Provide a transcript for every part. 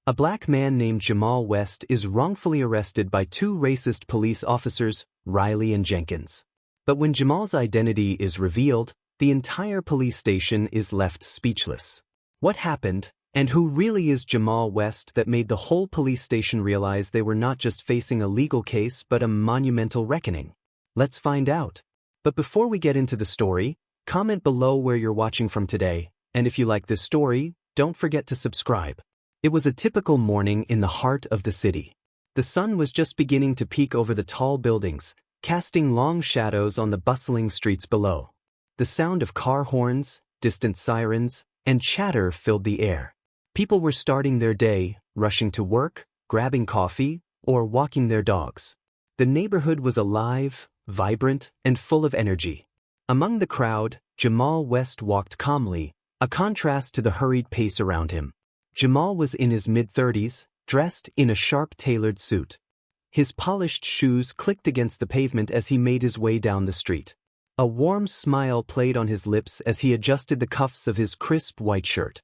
A black man named Jamal West is wrongfully arrested by two racist police officers, Riley and Jenkins. But when Jamal's identity is revealed, the entire police station is left speechless. What happened, and who really is Jamal West that made the whole police station realize they were not just facing a legal case but a monumental reckoning? Let's find out. But before we get into the story, comment below where you're watching from today, and if you like this story, don't forget to subscribe. It was a typical morning in the heart of the city. The sun was just beginning to peek over the tall buildings, casting long shadows on the bustling streets below. The sound of car horns, distant sirens, and chatter filled the air. People were starting their day, rushing to work, grabbing coffee, or walking their dogs. The neighborhood was alive, vibrant, and full of energy. Among the crowd, Jamal West walked calmly, a contrast to the hurried pace around him. Jamal was in his mid-30s, dressed in a sharp-tailored suit. His polished shoes clicked against the pavement as he made his way down the street. A warm smile played on his lips as he adjusted the cuffs of his crisp white shirt.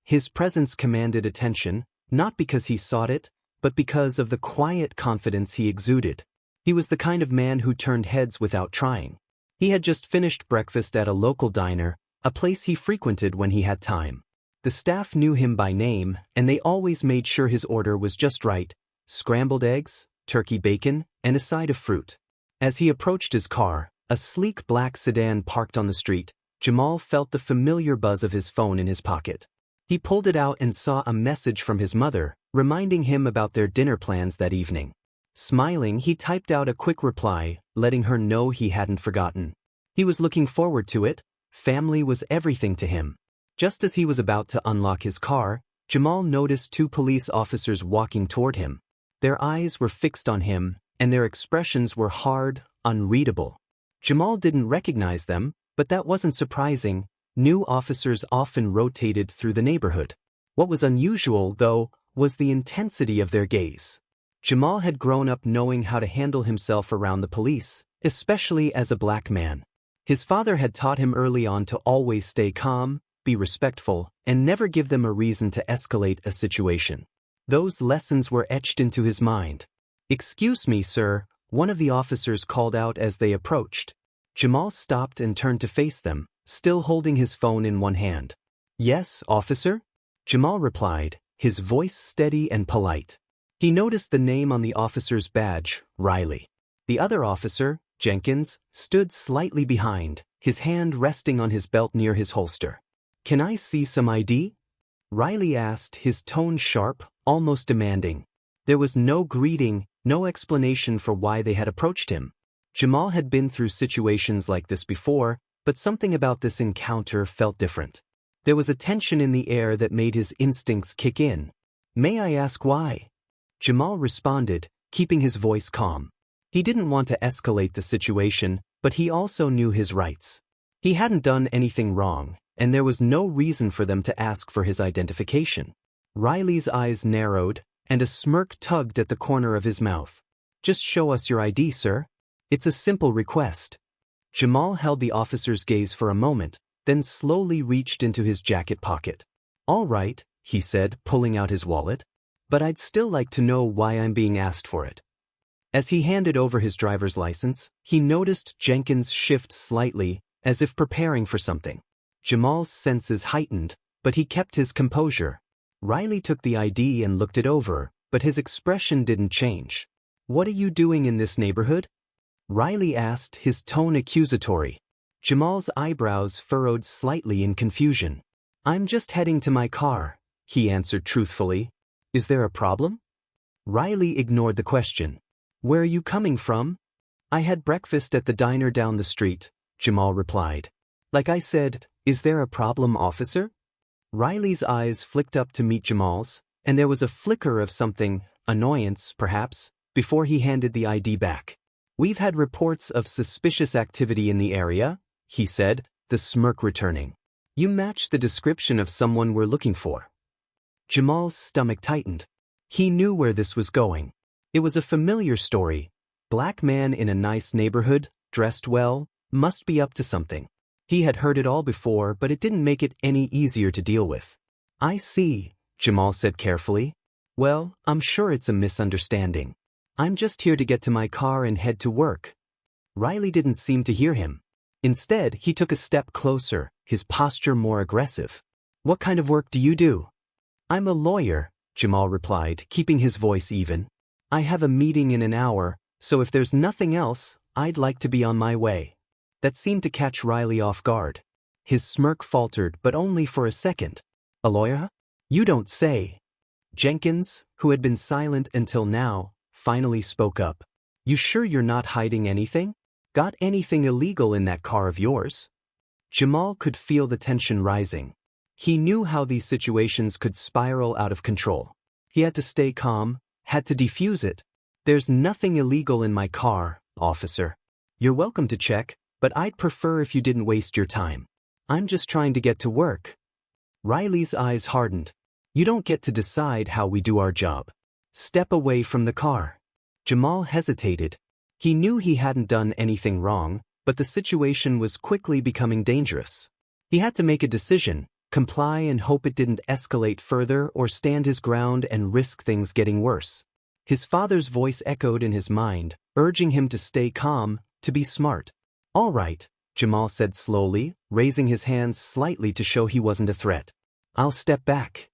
His presence commanded attention, not because he sought it, but because of the quiet confidence he exuded. He was the kind of man who turned heads without trying. He had just finished breakfast at a local diner, a place he frequented when he had time. The staff knew him by name, and they always made sure his order was just right: scrambled eggs, turkey bacon, and a side of fruit. As he approached his car, a sleek black sedan parked on the street, Jamal felt the familiar buzz of his phone in his pocket. He pulled it out and saw a message from his mother, reminding him about their dinner plans that evening. Smiling, he typed out a quick reply, letting her know he hadn't forgotten. He was looking forward to it. Family was everything to him. Just as he was about to unlock his car, Jamal noticed two police officers walking toward him. Their eyes were fixed on him, and their expressions were hard, unreadable. Jamal didn't recognize them, but that wasn't surprising. New officers often rotated through the neighborhood. What was unusual, though, was the intensity of their gaze. Jamal had grown up knowing how to handle himself around the police, especially as a black man. His father had taught him early on to always stay calm, be respectful, and never give them a reason to escalate a situation. Those lessons were etched into his mind. "Excuse me, sir," one of the officers called out as they approached. Jamal stopped and turned to face them, still holding his phone in one hand. "Yes, officer?" Jamal replied, his voice steady and polite. He noticed the name on the officer's badge, Riley. The other officer, Jenkins, stood slightly behind, his hand resting on his belt near his holster. "Can I see some ID?" Riley asked, his tone sharp, almost demanding. There was no greeting, no explanation for why they had approached him. Jamal had been through situations like this before, but something about this encounter felt different. There was a tension in the air that made his instincts kick in. "May I ask why?" Jamal responded, keeping his voice calm. He didn't want to escalate the situation, but he also knew his rights. He hadn't done anything wrong, and there was no reason for them to ask for his identification. Riley's eyes narrowed, and a smirk tugged at the corner of his mouth. "Just show us your ID, sir. It's a simple request." Jamal held the officer's gaze for a moment, then slowly reached into his jacket pocket. "All right," he said, pulling out his wallet, "but I'd still like to know why I'm being asked for it." As he handed over his driver's license, he noticed Jenkins shift slightly, as if preparing for something. Jamal's senses heightened, but he kept his composure. Riley took the ID and looked it over, but his expression didn't change. "What are you doing in this neighborhood?" Riley asked, his tone accusatory. Jamal's eyebrows furrowed slightly in confusion. "I'm just heading to my car," he answered truthfully. "Is there a problem?" Riley ignored the question. "Where are you coming from?" "I had breakfast at the diner down the street," Jamal replied. "Like I said, is there a problem, officer?" Riley's eyes flicked up to meet Jamal's, and there was a flicker of something, annoyance perhaps, before he handed the ID back. "We've had reports of suspicious activity in the area," he said, the smirk returning. "You match the description of someone we're looking for." Jamal's stomach tightened. He knew where this was going. It was a familiar story. Black man in a nice neighborhood, dressed well, must be up to something. He had heard it all before, but it didn't make it any easier to deal with. "I see," Jamal said carefully. Well, I'm sure it's a misunderstanding. I'm just here to get to my car and head to work. Riley didn't seem to hear him. Instead, he took a step closer, his posture more aggressive. What kind of work do you do? I'm a lawyer, Jamal replied, keeping his voice even. I have a meeting in an hour, so if there's nothing else, I'd like to be on my way. That seemed to catch Riley off guard. His smirk faltered, but only for a second. A lawyer? You don't say. Jenkins, who had been silent until now, finally spoke up. You sure you're not hiding anything? Got anything illegal in that car of yours? Jamal could feel the tension rising. He knew how these situations could spiral out of control. He had to stay calm, had to defuse it. There's nothing illegal in my car, officer. You're welcome to check, but I'd prefer if you didn't waste your time. I'm just trying to get to work. Riley's eyes hardened. You don't get to decide how we do our job. Step away from the car. Jamal hesitated. He knew he hadn't done anything wrong, but the situation was quickly becoming dangerous. He had to make a decision, comply and hope it didn't escalate further, or stand his ground and risk things getting worse. His father's voice echoed in his mind, urging him to stay calm, to be smart. All right, Jamal said slowly, raising his hands slightly to show he wasn't a threat. I'll step back.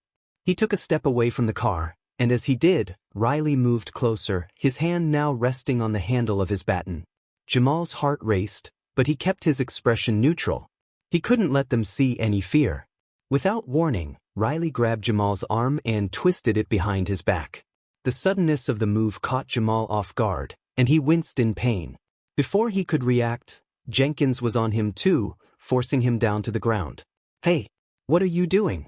He took a step away from the car, and as he did, Riley moved closer, his hand now resting on the handle of his baton. Jamal's heart raced, but he kept his expression neutral. He couldn't let them see any fear. Without warning, Riley grabbed Jamal's arm and twisted it behind his back. The suddenness of the move caught Jamal off guard, and he winced in pain. Before he could react, Jenkins was on him too, forcing him down to the ground. Hey, what are you doing?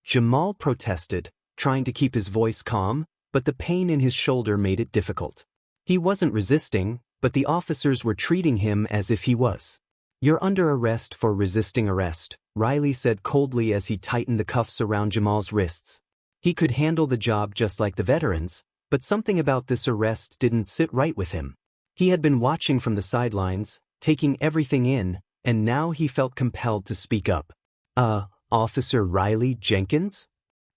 Jamal protested, trying to keep his voice calm, but the pain in his shoulder made it difficult. He wasn't resisting, but the officers were treating him as if he was. You're under arrest for resisting arrest, Riley said coldly as he tightened the cuffs around Jamal's wrists. He could handle the job just like the veterans, but something about this arrest didn't sit right with him. He had been watching from the sidelines, taking everything in, and now he felt compelled to speak up. Officer Riley Jenkins?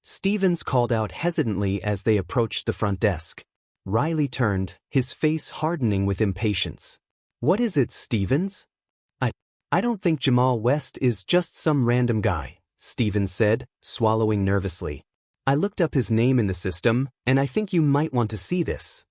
Stevens called out hesitantly as they approached the front desk. Riley turned, his face hardening with impatience. What is it, Stevens? I don't think Jamal West is just some random guy, Stevens said, swallowing nervously. I looked up his name in the system, and I think you might want to see this.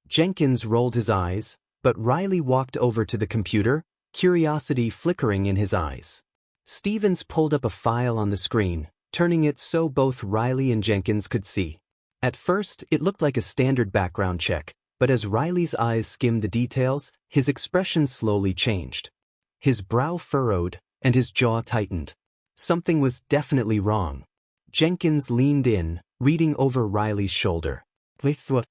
Jenkins rolled his eyes, but Riley walked over to the computer, curiosity flickering in his eyes. Stevens pulled up a file on the screen, turning it so both Riley and Jenkins could see. At first, it looked like a standard background check, but as Riley's eyes skimmed the details, his expression slowly changed. His brow furrowed, and his jaw tightened. Something was definitely wrong. Jenkins leaned in, reading over Riley's shoulder. What?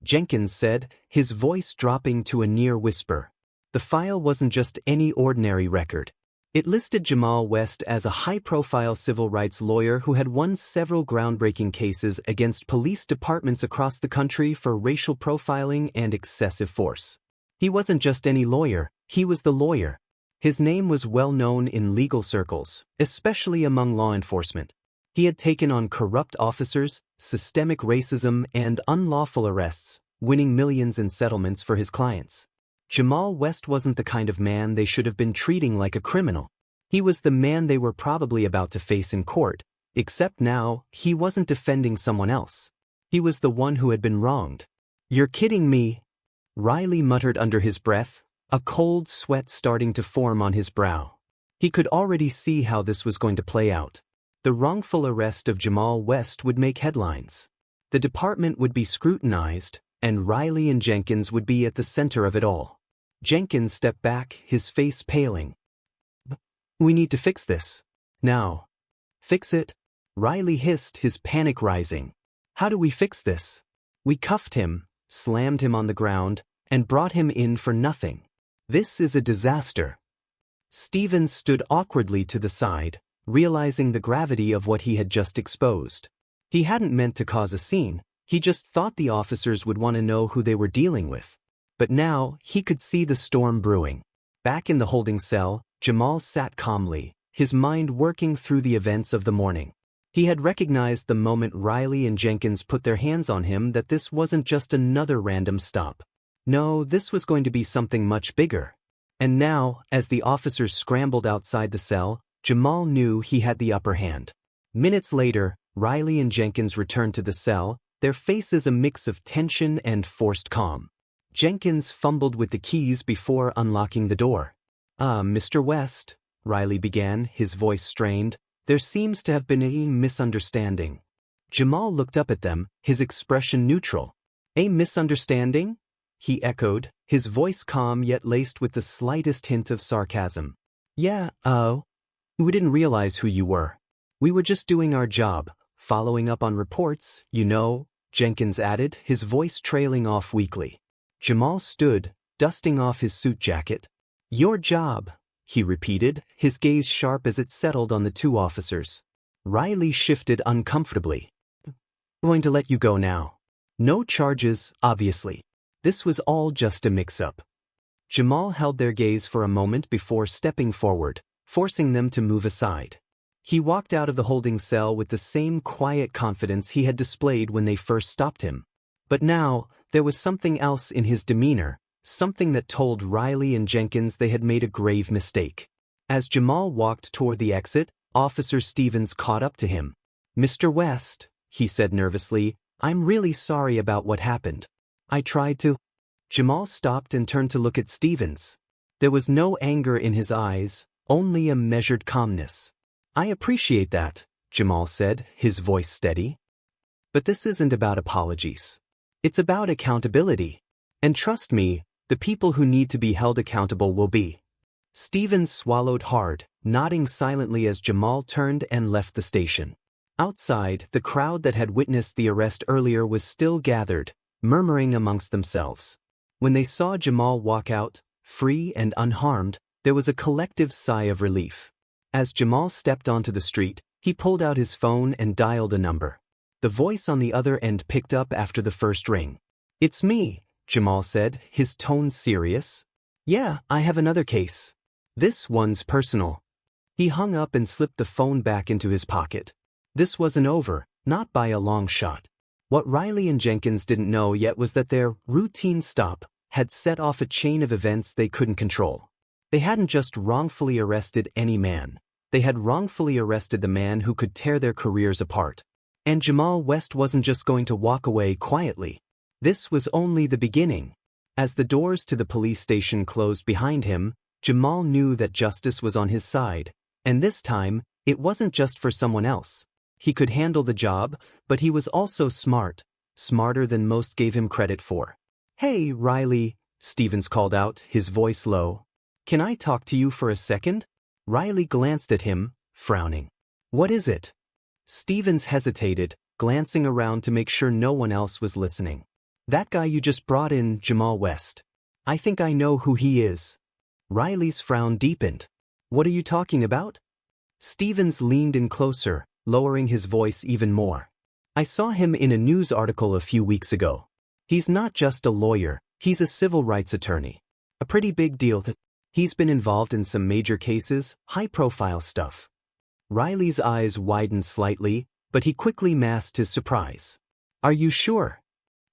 Jenkins said, his voice dropping to a near whisper. The file wasn't just any ordinary record. It listed Jamal West as a high-profile civil rights lawyer who had won several groundbreaking cases against police departments across the country for racial profiling and excessive force. He wasn't just any lawyer, he was the lawyer. His name was well known in legal circles, especially among law enforcement. He had taken on corrupt officers, systemic racism, and unlawful arrests, winning millions in settlements for his clients. Jamal West wasn't the kind of man they should have been treating like a criminal. He was the man they were probably about to face in court, except now, he wasn't defending someone else. He was the one who had been wronged. You're kidding me? Riley muttered under his breath, a cold sweat starting to form on his brow. He could already see how this was going to play out. The wrongful arrest of Jamal West would make headlines. The department would be scrutinized, and Riley and Jenkins would be at the center of it all. Jenkins stepped back, his face paling. We need to fix this. Now. Fix it? Riley hissed, his panic rising. How do we fix this? We cuffed him, slammed him on the ground, and brought him in for nothing. This is a disaster. Stevens stood awkwardly to the side, realizing the gravity of what he had just exposed. He hadn't meant to cause a scene, he just thought the officers would want to know who they were dealing with. But now, he could see the storm brewing. Back in the holding cell, Jamal sat calmly, his mind working through the events of the morning. He had recognized the moment Riley and Jenkins put their hands on him that this wasn't just another random stop. No, this was going to be something much bigger. And now, as the officers scrambled outside the cell, Jamal knew he had the upper hand. Minutes later, Riley and Jenkins returned to the cell, their faces a mix of tension and forced calm. Jenkins fumbled with the keys before unlocking the door. Mr. West, Riley began, his voice strained. There seems to have been a misunderstanding. Jamal looked up at them, his expression neutral. A misunderstanding? He echoed, his voice calm yet laced with the slightest hint of sarcasm. Yeah, we didn't realize who you were. We were just doing our job, following up on reports, you know, Jenkins added, his voice trailing off weakly. Jamal stood, dusting off his suit jacket. Your job, he repeated, his gaze sharp as it settled on the two officers. Riley shifted uncomfortably. Going to let you go now. No charges, obviously. This was all just a mix-up. Jamal held their gaze for a moment before stepping forward, forcing them to move aside. He walked out of the holding cell with the same quiet confidence he had displayed when they first stopped him. But now, there was something else in his demeanor, something that told Riley and Jenkins they had made a grave mistake. As Jamal walked toward the exit, Officer Stevens caught up to him. Mr. West, he said nervously, I'm really sorry about what happened. I tried to. Jamal stopped and turned to look at Stevens. There was no anger in his eyes, only a measured calmness. I appreciate that, Jamal said, his voice steady. But this isn't about apologies. It's about accountability. And trust me, the people who need to be held accountable will be. Stevens swallowed hard, nodding silently as Jamal turned and left the station. Outside, the crowd that had witnessed the arrest earlier was still gathered, murmuring amongst themselves. When they saw Jamal walk out, free and unharmed, there was a collective sigh of relief. As Jamal stepped onto the street, he pulled out his phone and dialed a number. The voice on the other end picked up after the first ring. It's me, Jamal said, his tone serious. Yeah, I have another case. This one's personal. He hung up and slipped the phone back into his pocket. This wasn't over, not by a long shot. What Riley and Jenkins didn't know yet was that their routine stop had set off a chain of events they couldn't control. They hadn't just wrongfully arrested any man. They had wrongfully arrested the man who could tear their careers apart. And Jamal West wasn't just going to walk away quietly. This was only the beginning. As the doors to the police station closed behind him, Jamal knew that justice was on his side. And this time, it wasn't just for someone else. He could handle the job, but he was also smart, smarter than most gave him credit for. Hey, Riley, Stevens called out, his voice low. Can I talk to you for a second? Riley glanced at him, frowning. What is it? Stevens hesitated, glancing around to make sure no one else was listening. That guy you just brought in, Jamal West. I think I know who he is. Riley's frown deepened. What are you talking about? Stevens leaned in closer, lowering his voice even more. I saw him in a news article a few weeks ago. He's not just a lawyer, he's a civil rights attorney. A pretty big deal. He's been involved in some major cases, high-profile stuff. Riley's eyes widened slightly, but he quickly masked his surprise. Are you sure?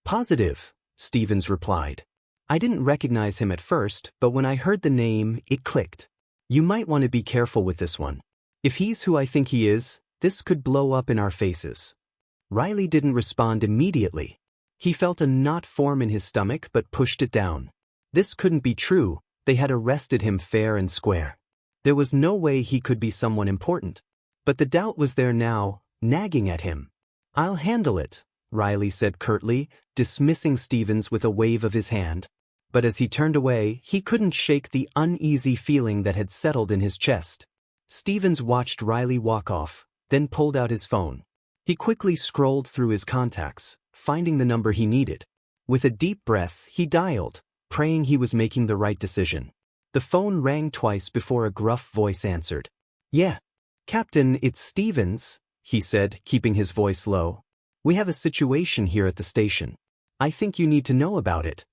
Positive, Stevens replied. I didn't recognize him at first, but when I heard the name, it clicked. You might want to be careful with this one. If he's who I think he is, this could blow up in our faces. Riley didn't respond immediately. He felt a knot form in his stomach but pushed it down. This couldn't be true. They had arrested him fair and square. There was no way he could be someone important. But the doubt was there now, nagging at him. I'll handle it, Riley said curtly, dismissing Stevens with a wave of his hand. But as he turned away, he couldn't shake the uneasy feeling that had settled in his chest. Stevens watched Riley walk off, then pulled out his phone. He quickly scrolled through his contacts, finding the number he needed. With a deep breath, he dialed, praying he was making the right decision. The phone rang twice before a gruff voice answered. Yeah, Captain, it's Stevens, he said, keeping his voice low. We have a situation here at the station. I think you need to know about it.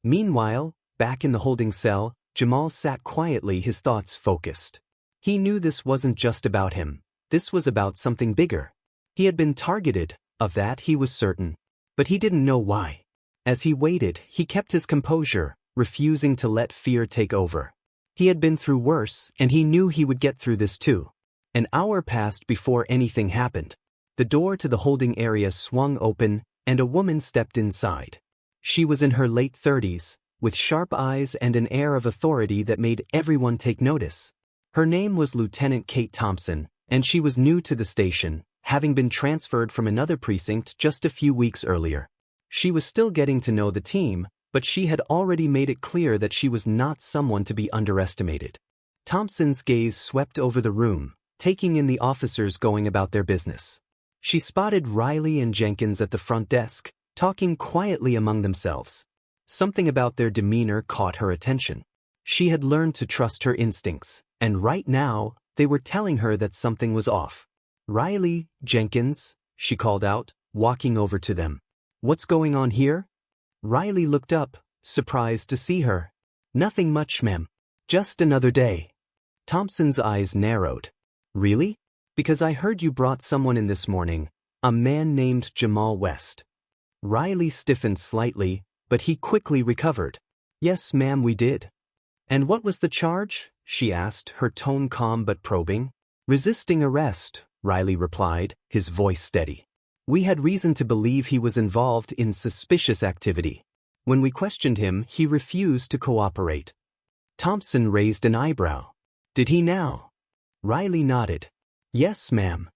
Meanwhile, back in the holding cell, Jamal sat quietly, his thoughts focused. He knew this wasn't just about him. This was about something bigger. He had been targeted, of that he was certain. But he didn't know why. As he waited, he kept his composure, refusing to let fear take over. He had been through worse, and he knew he would get through this too. An hour passed before anything happened. The door to the holding area swung open, and a woman stepped inside. She was in her late 30s, with sharp eyes and an air of authority that made everyone take notice. Her name was Lieutenant Kate Thompson, and she was new to the station, having been transferred from another precinct just a few weeks earlier. She was still getting to know the team, but she had already made it clear that she was not someone to be underestimated. Thompson's gaze swept over the room, taking in the officers going about their business. She spotted Riley and Jenkins at the front desk, talking quietly among themselves. Something about their demeanor caught her attention. She had learned to trust her instincts, and right now, they were telling her that something was off. "Riley, Jenkins," she called out, walking over to them. "What's going on here?" Riley looked up, surprised to see her. "Nothing much, ma'am. Just another day." Thompson's eyes narrowed. "Really? Because I heard you brought someone in this morning, a man named Jamal West." Riley stiffened slightly, but he quickly recovered. "Yes, ma'am, we did." "And what was the charge?" she asked, her tone calm but probing. "Resisting arrest," Riley replied, his voice steady. "We had reason to believe he was involved in suspicious activity. When we questioned him, he refused to cooperate." Thompson raised an eyebrow. "Did he now?" Riley nodded. "Yes, ma'am."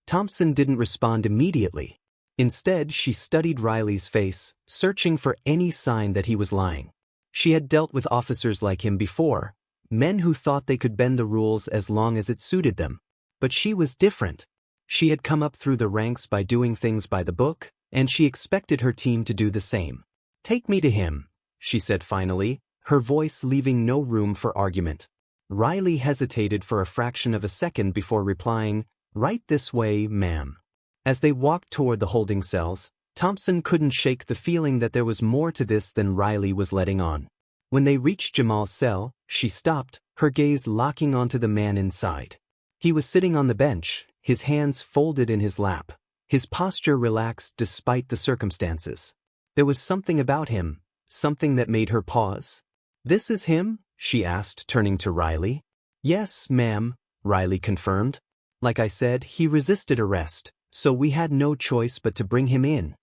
Thompson didn't respond immediately. Instead, she studied Riley's face, searching for any sign that he was lying. She had dealt with officers like him before, men who thought they could bend the rules as long as it suited them. But she was different. She had come up through the ranks by doing things by the book, and she expected her team to do the same. "Take me to him," she said finally, her voice leaving no room for argument. Riley hesitated for a fraction of a second before replying, "Right this way, ma'am." As they walked toward the holding cells, Thompson couldn't shake the feeling that there was more to this than Riley was letting on. When they reached Jamal's cell, she stopped, her gaze locking onto the man inside. He was sitting on the bench, his hands folded in his lap, his posture relaxed despite the circumstances. There was something about him, something that made her pause. "This is him?" she asked, turning to Riley. "Yes, ma'am," Riley confirmed. "Like I said, he resisted arrest, so we had no choice but to bring him in."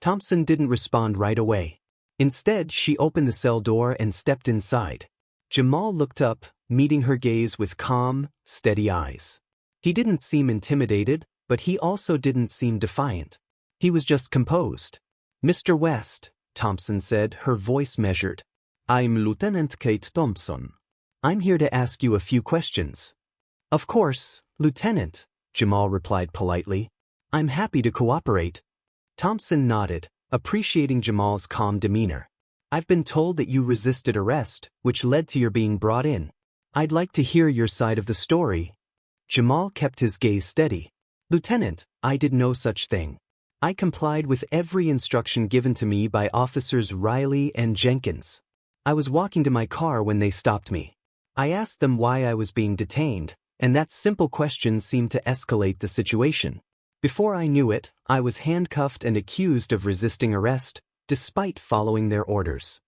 Thompson didn't respond right away. Instead, she opened the cell door and stepped inside. Jamal looked up, meeting her gaze with calm, steady eyes. He didn't seem intimidated, but he also didn't seem defiant. He was just composed. "Mr. West," Thompson said, her voice measured. "I'm Lieutenant Kate Thompson. I'm here to ask you a few questions." "Of course, Lieutenant," Jamal replied politely. "I'm happy to cooperate." Thompson nodded, appreciating Jamal's calm demeanor. "I've been told that you resisted arrest, which led to your being brought in. I'd like to hear your side of the story." Jamal kept his gaze steady. "Lieutenant, I did no such thing. I complied with every instruction given to me by Officers Riley and Jenkins. I was walking to my car when they stopped me. I asked them why I was being detained, and that simple question seemed to escalate the situation. Before I knew it, I was handcuffed and accused of resisting arrest, despite following their orders."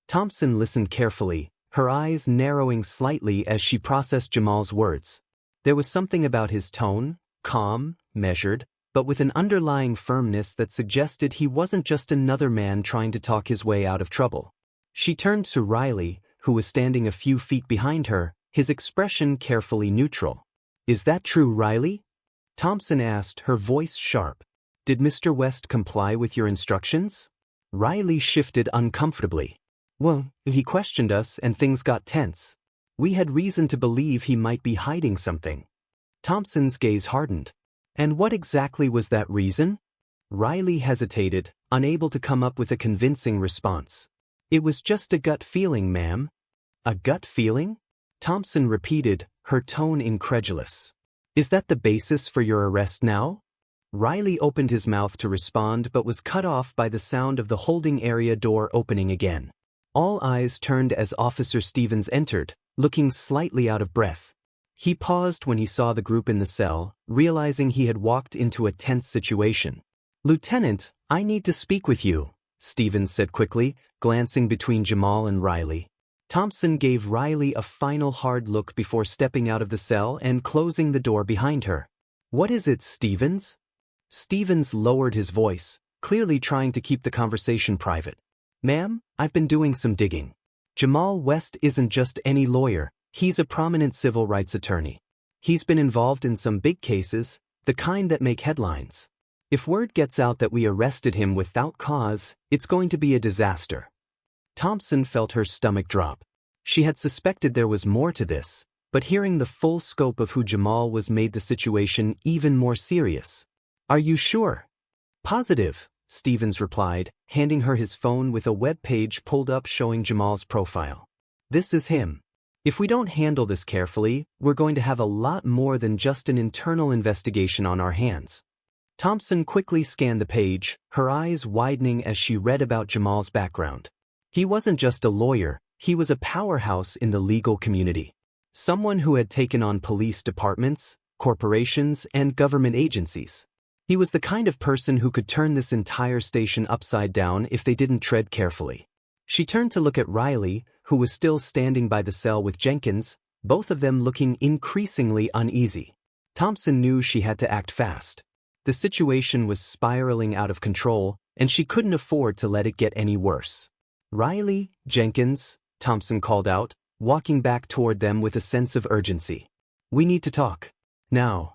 Thompson listened carefully, her eyes narrowing slightly as she processed Jamal's words. There was something about his tone, calm, measured, but with an underlying firmness that suggested he wasn't just another man trying to talk his way out of trouble. She turned to Riley, who was standing a few feet behind her, his expression carefully neutral. "Is that true, Riley?" Thompson asked, her voice sharp. "Did Mr. West comply with your instructions?" Riley shifted uncomfortably. "Well, he questioned us and things got tense. We had reason to believe he might be hiding something." Thompson's gaze hardened. "And what exactly was that reason?" Riley hesitated, unable to come up with a convincing response. "It was just a gut feeling, ma'am." "A gut feeling?" Thompson repeated, her tone incredulous. "Is that the basis for your arrest now?" Riley opened his mouth to respond but was cut off by the sound of the holding area door opening again. All eyes turned as Officer Stevens entered, looking slightly out of breath. He paused when he saw the group in the cell, realizing he had walked into a tense situation. "Lieutenant, I need to speak with you," Stevens said quickly, glancing between Jamal and Riley. Thompson gave Riley a final hard look before stepping out of the cell and closing the door behind her. "What is it, Stevens?" Stevens lowered his voice, clearly trying to keep the conversation private. "Ma'am, I've been doing some digging. Jamal West isn't just any lawyer, he's a prominent civil rights attorney. He's been involved in some big cases, the kind that make headlines. If word gets out that we arrested him without cause, it's going to be a disaster." Thompson felt her stomach drop. She had suspected there was more to this, but hearing the full scope of who Jamal was made the situation even more serious. "Are you sure?" "Positive," Stevens replied, handing her his phone with a web page pulled up showing Jamal's profile. "This is him. If we don't handle this carefully, we're going to have a lot more than just an internal investigation on our hands." Thompson quickly scanned the page, her eyes widening as she read about Jamal's background. He wasn't just a lawyer, he was a powerhouse in the legal community. Someone who had taken on police departments, corporations, and government agencies. He was the kind of person who could turn this entire station upside down if they didn't tread carefully. She turned to look at Riley, who was still standing by the cell with Jenkins, both of them looking increasingly uneasy. Thompson knew she had to act fast. The situation was spiraling out of control, and she couldn't afford to let it get any worse. "Riley, Jenkins," Thompson called out, walking back toward them with a sense of urgency. "We need to talk. Now."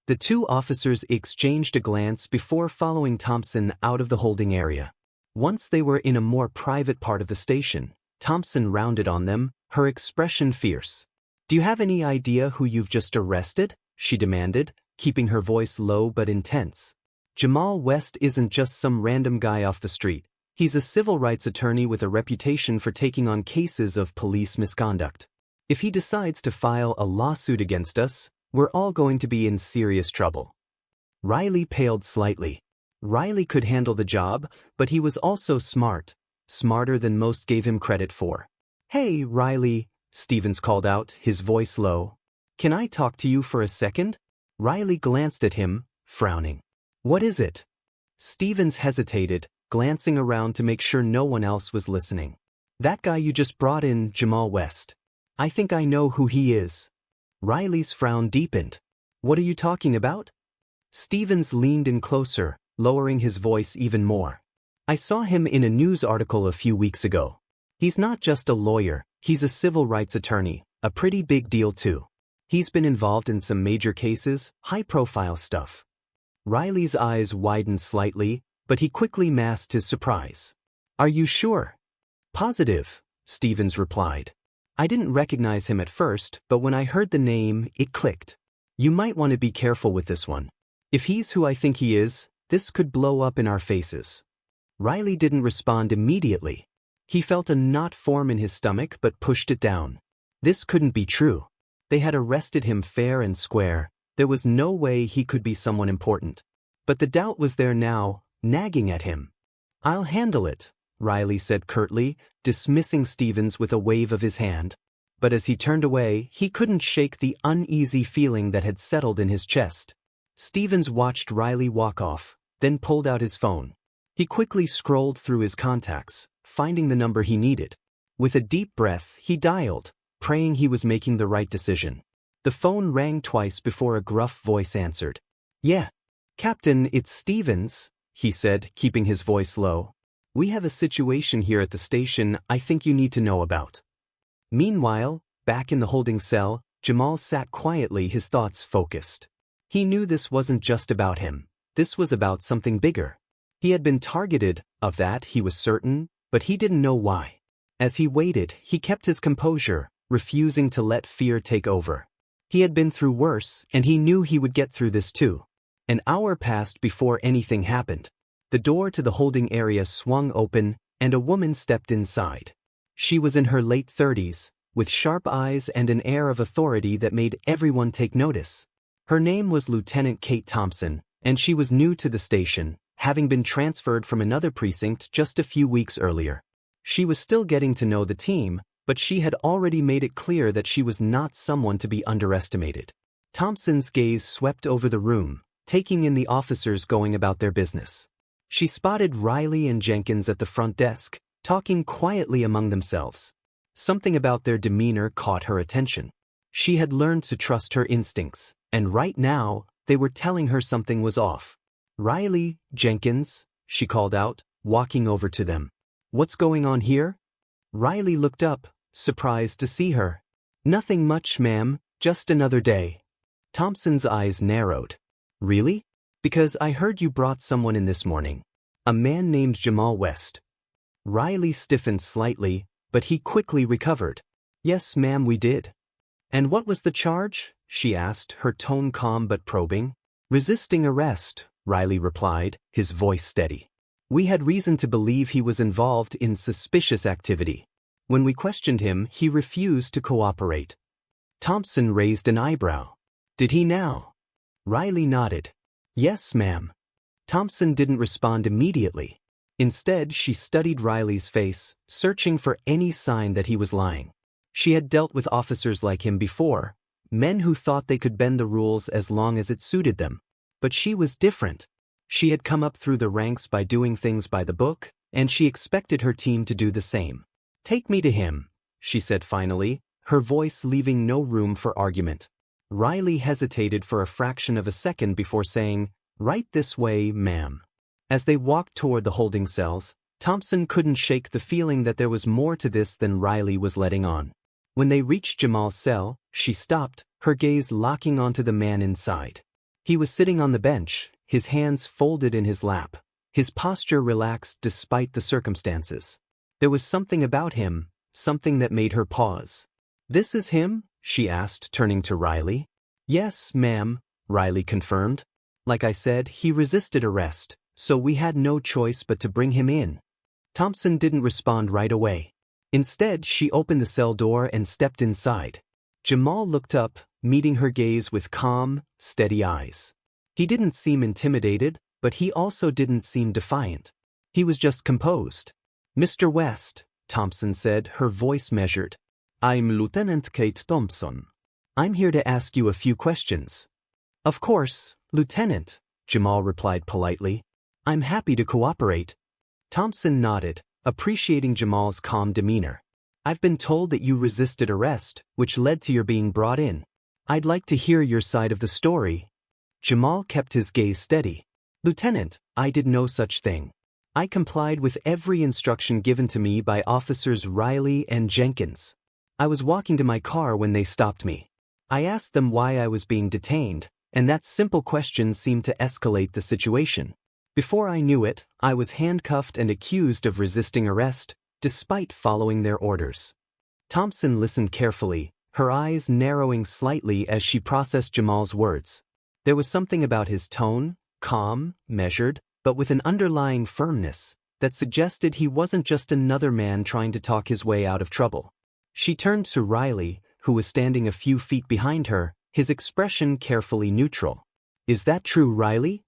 The two officers exchanged a glance before following Thompson out of the holding area. Once they were in a more private part of the station, Thompson rounded on them, her expression fierce. "Do you have any idea who you've just arrested?" she demanded, keeping her voice low but intense. "Jamal West isn't just some random guy off the street. He's a civil rights attorney with a reputation for taking on cases of police misconduct. If he decides to file a lawsuit against us, we're all going to be in serious trouble." Riley paled slightly. Riley could handle the job, but he was also smart, smarter than most gave him credit for. "Hey, Riley," Stevens called out, his voice low. "Can I talk to you for a second?" Riley glanced at him, frowning. "What is it?" Stevens hesitated, glancing around to make sure no one else was listening. "That guy you just brought in, Jamal West. I think I know who he is." Riley's frown deepened. "What are you talking about?" Stevens leaned in closer, lowering his voice even more. "I saw him in a news article a few weeks ago. He's not just a lawyer, he's a civil rights attorney, a pretty big deal too. He's been involved in some major cases, high-profile stuff." Riley's eyes widened slightly, but he quickly masked his surprise. "Are you sure?" "Positive," Stevens replied. "I didn't recognize him at first, but when I heard the name, it clicked. You might want to be careful with this one. If he's who I think he is, this could blow up in our faces." Riley didn't respond immediately. He felt a knot form in his stomach but pushed it down. This couldn't be true. They had arrested him fair and square. There was no way he could be someone important. But the doubt was there now, nagging at him. "I'll handle it," Riley said curtly, dismissing Stevens with a wave of his hand. But as he turned away, he couldn't shake the uneasy feeling that had settled in his chest. Stevens watched Riley walk off, then pulled out his phone. He quickly scrolled through his contacts, finding the number he needed. With a deep breath, he dialed, praying he was making the right decision. The phone rang twice before a gruff voice answered. "Yeah. Captain, it's Stevens," he said, keeping his voice low. "We have a situation here at the station I think you need to know about." Meanwhile, back in the holding cell, Jamal sat quietly, his thoughts focused. He knew this wasn't just about him. This was about something bigger. He had been targeted, of that he was certain, but he didn't know why. As he waited, he kept his composure, refusing to let fear take over. He had been through worse, and he knew he would get through this too. An hour passed before anything happened. The door to the holding area swung open, and a woman stepped inside. She was in her late 30s, with sharp eyes and an air of authority that made everyone take notice. Her name was Lieutenant Kate Thompson, and she was new to the station, having been transferred from another precinct just a few weeks earlier. She was still getting to know the team, but she had already made it clear that she was not someone to be underestimated. Thompson's gaze swept over the room, taking in the officers going about their business. She spotted Riley and Jenkins at the front desk, talking quietly among themselves. Something about their demeanor caught her attention. She had learned to trust her instincts, and right now, they were telling her something was off. "Riley, Jenkins," she called out, walking over to them. "What's going on here?" Riley looked up, surprised to see her. "Nothing much, ma'am, just another day." Thompson's eyes narrowed. "Really? Because I heard you brought someone in this morning. A man named Jamal West." Riley stiffened slightly, but he quickly recovered. "Yes, ma'am, we did." "And what was the charge?" she asked, her tone calm but probing. "Resisting arrest," Riley replied, his voice steady. "We had reason to believe he was involved in suspicious activity. When we questioned him, he refused to cooperate." Thompson raised an eyebrow. "Did he now?" Riley nodded. "Yes, ma'am." Thompson didn't respond immediately. Instead, she studied Riley's face, searching for any sign that he was lying. She had dealt with officers like him before, men who thought they could bend the rules as long as it suited them. But she was different. She had come up through the ranks by doing things by the book, and she expected her team to do the same. "Take me to him," she said finally, her voice leaving no room for argument. Riley hesitated for a fraction of a second before saying, "Right this way, ma'am." As they walked toward the holding cells, Thompson couldn't shake the feeling that there was more to this than Riley was letting on. When they reached Jamal's cell, she stopped, her gaze locking onto the man inside. He was sitting on the bench, his hands folded in his lap, his posture relaxed despite the circumstances. There was something about him, something that made her pause. "This is him?" she asked, turning to Riley. "Yes, ma'am," Riley confirmed. "Like I said, he resisted arrest, so we had no choice but to bring him in." Thompson didn't respond right away. Instead, she opened the cell door and stepped inside. Jamal looked up, meeting her gaze with calm, steady eyes. He didn't seem intimidated, but he also didn't seem defiant. He was just composed. "Mr. West," Thompson said, her voice measured. "I'm Lieutenant Kate Thompson. I'm here to ask you a few questions." "Of course, Lieutenant," Jamal replied politely. "I'm happy to cooperate." Thompson nodded, appreciating Jamal's calm demeanor. "I've been told that you resisted arrest, which led to your being brought in. I'd like to hear your side of the story." Jamal kept his gaze steady. "Lieutenant, I did no such thing. I complied with every instruction given to me by Officers Riley and Jenkins. I was walking to my car when they stopped me. I asked them why I was being detained, and that simple question seemed to escalate the situation. Before I knew it, I was handcuffed and accused of resisting arrest, despite following their orders." Thompson listened carefully, her eyes narrowing slightly as she processed Jamal's words. There was something about his tone, calm, measured, but with an underlying firmness, that suggested he wasn't just another man trying to talk his way out of trouble. She turned to Riley, who was standing a few feet behind her, his expression carefully neutral. "Is that true, Riley?"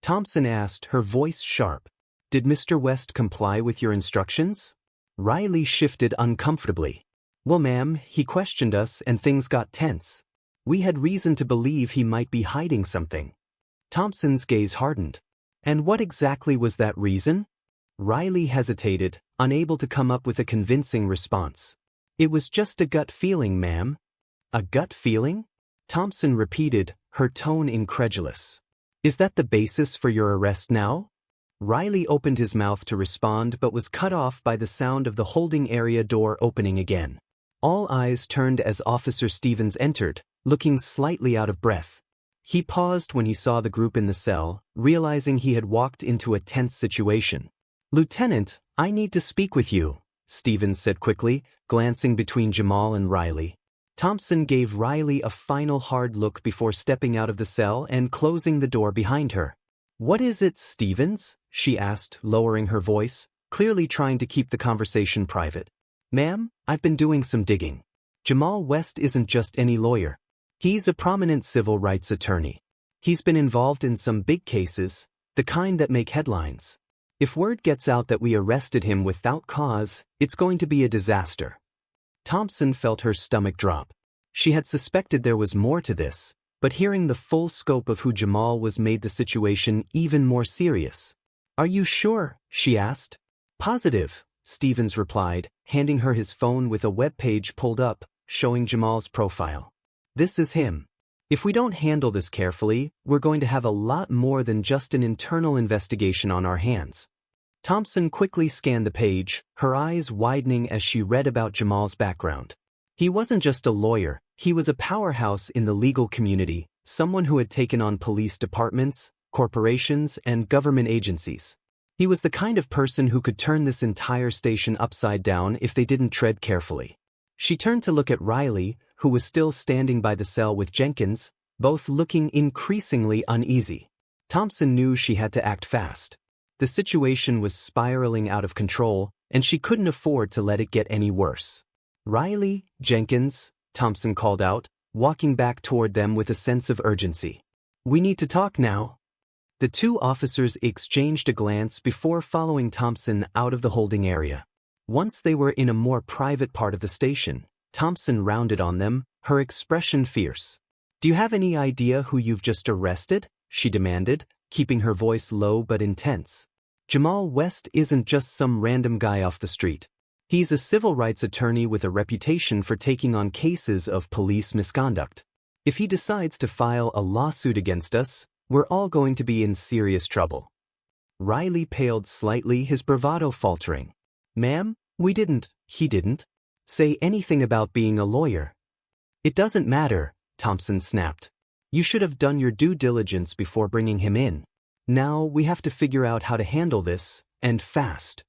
Thompson asked, her voice sharp. "Did Mr. West comply with your instructions?" Riley shifted uncomfortably. "Well, ma'am, he questioned us and things got tense. We had reason to believe he might be hiding something." Thompson's gaze hardened. "And what exactly was that reason?" Riley hesitated, unable to come up with a convincing response. "It was just a gut feeling, ma'am." "A gut feeling?" Thompson repeated, her tone incredulous. "Is that the basis for your arrest now?" Riley opened his mouth to respond but was cut off by the sound of the holding area door opening again. All eyes turned as Officer Stevens entered, looking slightly out of breath. He paused when he saw the group in the cell, realizing he had walked into a tense situation. "Lieutenant, I need to speak with you," Stevens said quickly, glancing between Jamal and Riley. Thompson gave Riley a final hard look before stepping out of the cell and closing the door behind her. "What is it, Stevens?" she asked, lowering her voice, clearly trying to keep the conversation private. "Ma'am, I've been doing some digging. Jamal West isn't just any lawyer. He's a prominent civil rights attorney. He's been involved in some big cases, the kind that make headlines. If word gets out that we arrested him without cause, it's going to be a disaster." Thompson felt her stomach drop. She had suspected there was more to this, but hearing the full scope of who Jamal was made the situation even more serious. "Are you sure?" she asked. "Positive," Stevens replied, handing her his phone with a web page pulled up, showing Jamal's profile. "This is him. If we don't handle this carefully, we're going to have a lot more than just an internal investigation on our hands." Thompson quickly scanned the page, her eyes widening as she read about Jamal's background. He wasn't just a lawyer, he was a powerhouse in the legal community, someone who had taken on police departments, corporations, and government agencies. He was the kind of person who could turn this entire station upside down if they didn't tread carefully. She turned to look at Riley, who was still standing by the cell with Jenkins, both looking increasingly uneasy. Thompson knew she had to act fast. The situation was spiraling out of control, and she couldn't afford to let it get any worse. "Riley, Jenkins," Thompson called out, walking back toward them with a sense of urgency. "We need to talk now." The two officers exchanged a glance before following Thompson out of the holding area. Once they were in a more private part of the station, Thompson rounded on them, her expression fierce. "Do you have any idea who you've just arrested?" she demanded, keeping her voice low but intense. "Jamal West isn't just some random guy off the street. He's a civil rights attorney with a reputation for taking on cases of police misconduct. If he decides to file a lawsuit against us, we're all going to be in serious trouble." Riley paled slightly, his bravado faltering. "Ma'am, he didn't say anything about being a lawyer." "It doesn't matter," Thompson snapped. "You should have done your due diligence before bringing him in. Now we have to figure out how to handle this, and fast."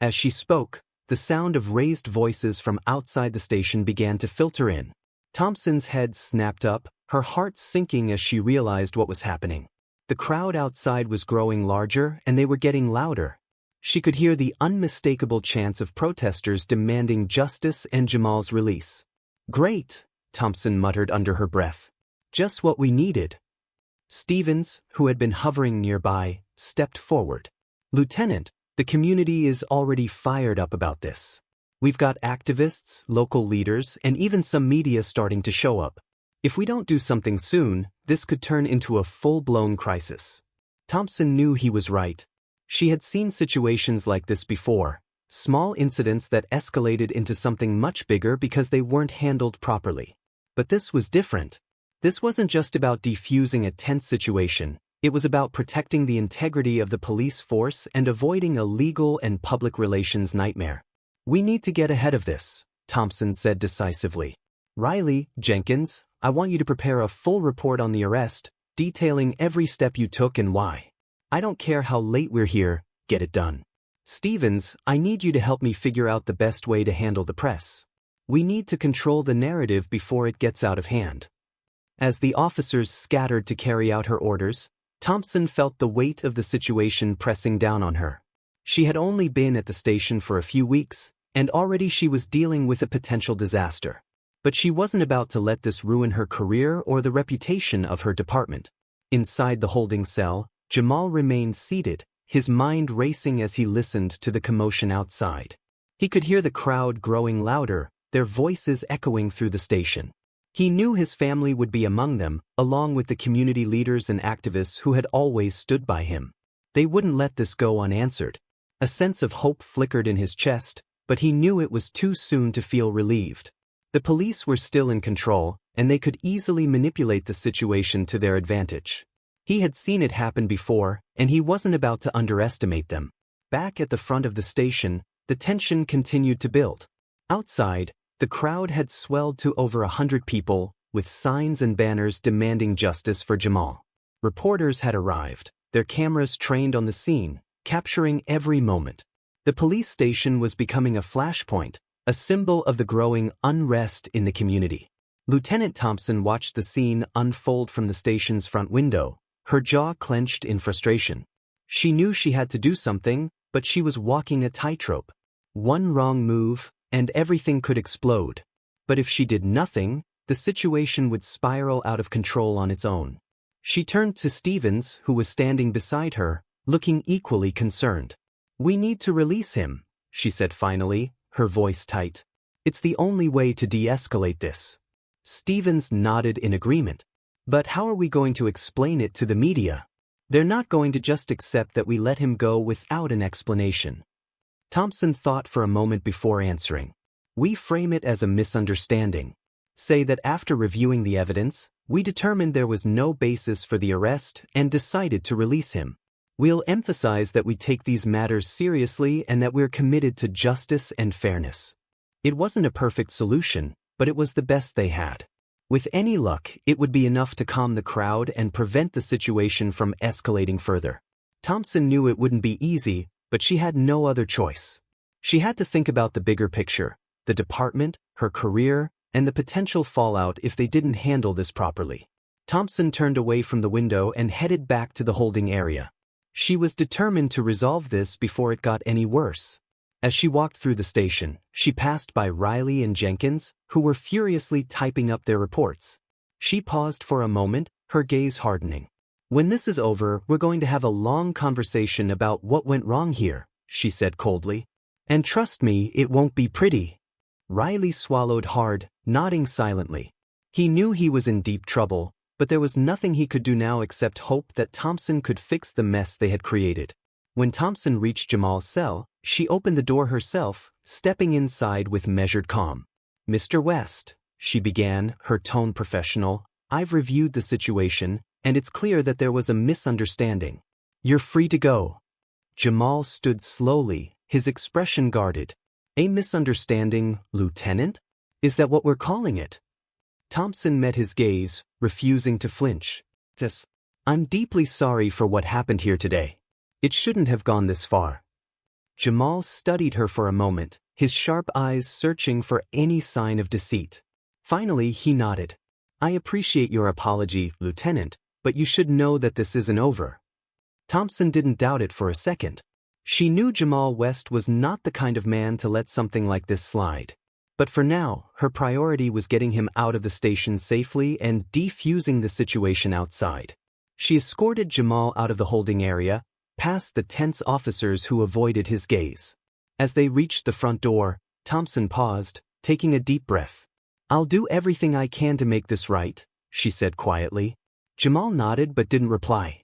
As she spoke, the sound of raised voices from outside the station began to filter in. Thompson's head snapped up, her heart sinking as she realized what was happening. The crowd outside was growing larger, and they were getting louder. She could hear the unmistakable chants of protesters demanding justice and Jamal's release. "Great," Thompson muttered under her breath. "Just what we needed." Stevens, who had been hovering nearby, stepped forward. "Lieutenant, the community is already fired up about this. We've got activists, local leaders, and even some media starting to show up. If we don't do something soon, this could turn into a full-blown crisis." Thompson knew he was right. She had seen situations like this before, small incidents that escalated into something much bigger because they weren't handled properly. But this was different. This wasn't just about defusing a tense situation, it was about protecting the integrity of the police force and avoiding a legal and public relations nightmare. "We need to get ahead of this," Thompson said decisively. "Riley, Jenkins, I want you to prepare a full report on the arrest, detailing every step you took and why. I don't care how late we're here, get it done. Stevens, I need you to help me figure out the best way to handle the press. We need to control the narrative before it gets out of hand." As the officers scattered to carry out her orders, Thompson felt the weight of the situation pressing down on her. She had only been at the station for a few weeks, and already she was dealing with a potential disaster. But she wasn't about to let this ruin her career or the reputation of her department. Inside the holding cell, Jamal remained seated, his mind racing as he listened to the commotion outside. He could hear the crowd growing louder, their voices echoing through the station. He knew his family would be among them, along with the community leaders and activists who had always stood by him. They wouldn't let this go unanswered. A sense of hope flickered in his chest, but he knew it was too soon to feel relieved. The police were still in control, and they could easily manipulate the situation to their advantage. He had seen it happen before, and he wasn't about to underestimate them. Back at the front of the station, the tension continued to build. Outside, the crowd had swelled to over 100 people, with signs and banners demanding justice for Jamal. Reporters had arrived, their cameras trained on the scene, capturing every moment. The police station was becoming a flashpoint, a symbol of the growing unrest in the community. Lieutenant Thompson watched the scene unfold from the station's front window, her jaw clenched in frustration. She knew she had to do something, but she was walking a tightrope. One wrong move, and everything could explode. But if she did nothing, the situation would spiral out of control on its own. She turned to Stevens, who was standing beside her, looking equally concerned. "We need to release him," she said finally, her voice tight. It's the only way to de-escalate this. Stevens nodded in agreement. But how are we going to explain it to the media? They're not going to just accept that we let him go without an explanation. Thompson thought for a moment before answering. We frame it as a misunderstanding. Say that after reviewing the evidence, we determined there was no basis for the arrest and decided to release him. We'll emphasize that we take these matters seriously and that we're committed to justice and fairness. It wasn't a perfect solution, but it was the best they had. With any luck, it would be enough to calm the crowd and prevent the situation from escalating further. Thompson knew it wouldn't be easy, but she had no other choice. She had to think about the bigger picture, the department, her career, and the potential fallout if they didn't handle this properly. Thompson turned away from the window and headed back to the holding area. She was determined to resolve this before it got any worse. As she walked through the station, she passed by Riley and Jenkins, who were furiously typing up their reports. She paused for a moment, her gaze hardening. When this is over, we're going to have a long conversation about what went wrong here, she said coldly. And trust me, it won't be pretty. Riley swallowed hard, nodding silently. He knew he was in deep trouble, but there was nothing he could do now except hope that Thompson could fix the mess they had created. When Thompson reached Jamal's cell, she opened the door herself, stepping inside with measured calm. Mr. West, she began, her tone professional, I've reviewed the situation, and it's clear that there was a misunderstanding. You're free to go. Jamal stood slowly, his expression guarded. A misunderstanding, Lieutenant? Is that what we're calling it? Thompson met his gaze, refusing to flinch. Yes. I'm deeply sorry for what happened here today. It shouldn't have gone this far. Jamal studied her for a moment, his sharp eyes searching for any sign of deceit. Finally, he nodded. I appreciate your apology, Lieutenant, but you should know that this isn't over. Thompson didn't doubt it for a second. She knew Jamal West was not the kind of man to let something like this slide. But for now, her priority was getting him out of the station safely and defusing the situation outside. She escorted Jamal out of the holding area, past the tense officers who avoided his gaze. As they reached the front door, Thompson paused, taking a deep breath. I'll do everything I can to make this right, she said quietly. Jamal nodded but didn't reply.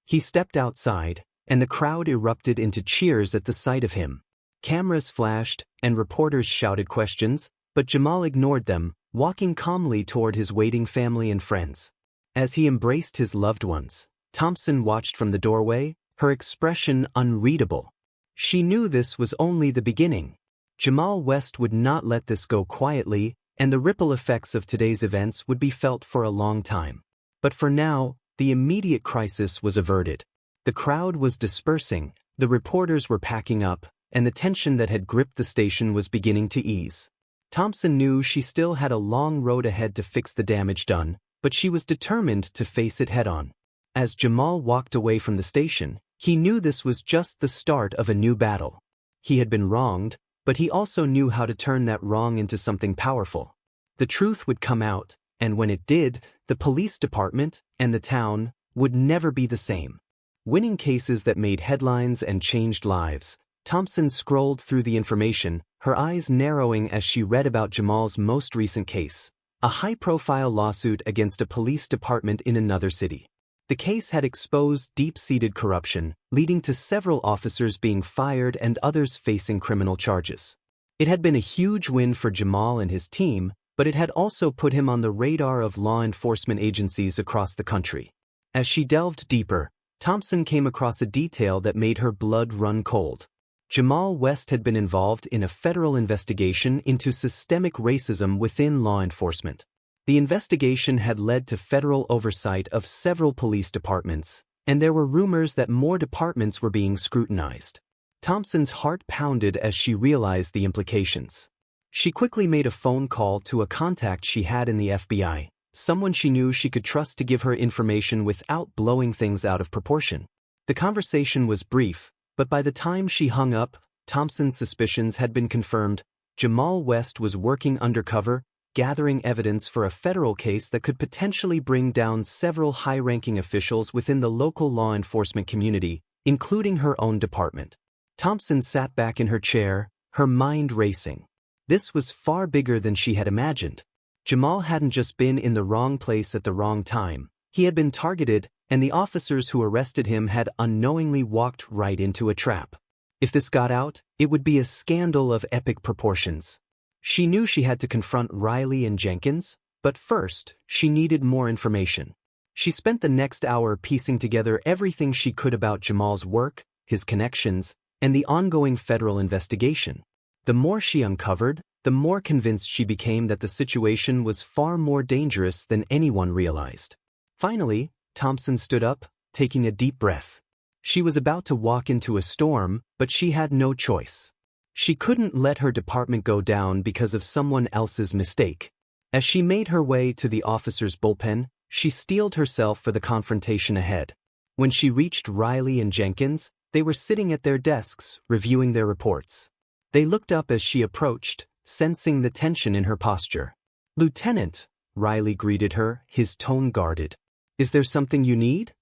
He stepped outside, and the crowd erupted into cheers at the sight of him. Cameras flashed, and reporters shouted questions, but Jamal ignored them, walking calmly toward his waiting family and friends. As he embraced his loved ones, Thompson watched from the doorway, her expression unreadable. She knew this was only the beginning. Jamal West would not let this go quietly, and the ripple effects of today's events would be felt for a long time. But for now, the immediate crisis was averted. The crowd was dispersing, the reporters were packing up, and the tension that had gripped the station was beginning to ease. Thompson knew she still had a long road ahead to fix the damage done, but she was determined to face it head-on. As Jamal walked away from the station, he knew this was just the start of a new battle. He had been wronged, but he also knew how to turn that wrong into something powerful. The truth would come out, and when it did, the police department and the town would never be the same. Winning cases that made headlines and changed lives, Thompson scrolled through the information, her eyes narrowing as she read about Jamal's most recent case, a high-profile lawsuit against a police department in another city. The case had exposed deep-seated corruption, leading to several officers being fired and others facing criminal charges. It had been a huge win for Jamal and his team, but it had also put him on the radar of law enforcement agencies across the country. As she delved deeper, Thompson came across a detail that made her blood run cold. Jamal West had been involved in a federal investigation into systemic racism within law enforcement. The investigation had led to federal oversight of several police departments, and there were rumors that more departments were being scrutinized. Thompson's heart pounded as she realized the implications. She quickly made a phone call to a contact she had in the FBI, someone she knew she could trust to give her information without blowing things out of proportion. The conversation was brief, but by the time she hung up, Thompson's suspicions had been confirmed. Jamal West was working undercover, gathering evidence for a federal case that could potentially bring down several high-ranking officials within the local law enforcement community, including her own department. Thompson sat back in her chair, her mind racing. This was far bigger than she had imagined. Jamal hadn't just been in the wrong place at the wrong time. He had been targeted, and the officers who arrested him had unknowingly walked right into a trap. If this got out, it would be a scandal of epic proportions. She knew she had to confront Riley and Jenkins, but first, she needed more information. She spent the next hour piecing together everything she could about Jamal's work, his connections, and the ongoing federal investigation. The more she uncovered, the more convinced she became that the situation was far more dangerous than anyone realized. Finally, Thompson stood up, taking a deep breath. She was about to walk into a storm, but she had no choice. She couldn't let her department go down because of someone else's mistake. As she made her way to the officer's bullpen, she steeled herself for the confrontation ahead. When she reached Riley and Jenkins, they were sitting at their desks, reviewing their reports. They looked up as she approached, sensing the tension in her posture. "Lieutenant," Riley greeted her, his tone guarded. "Is there something you need?"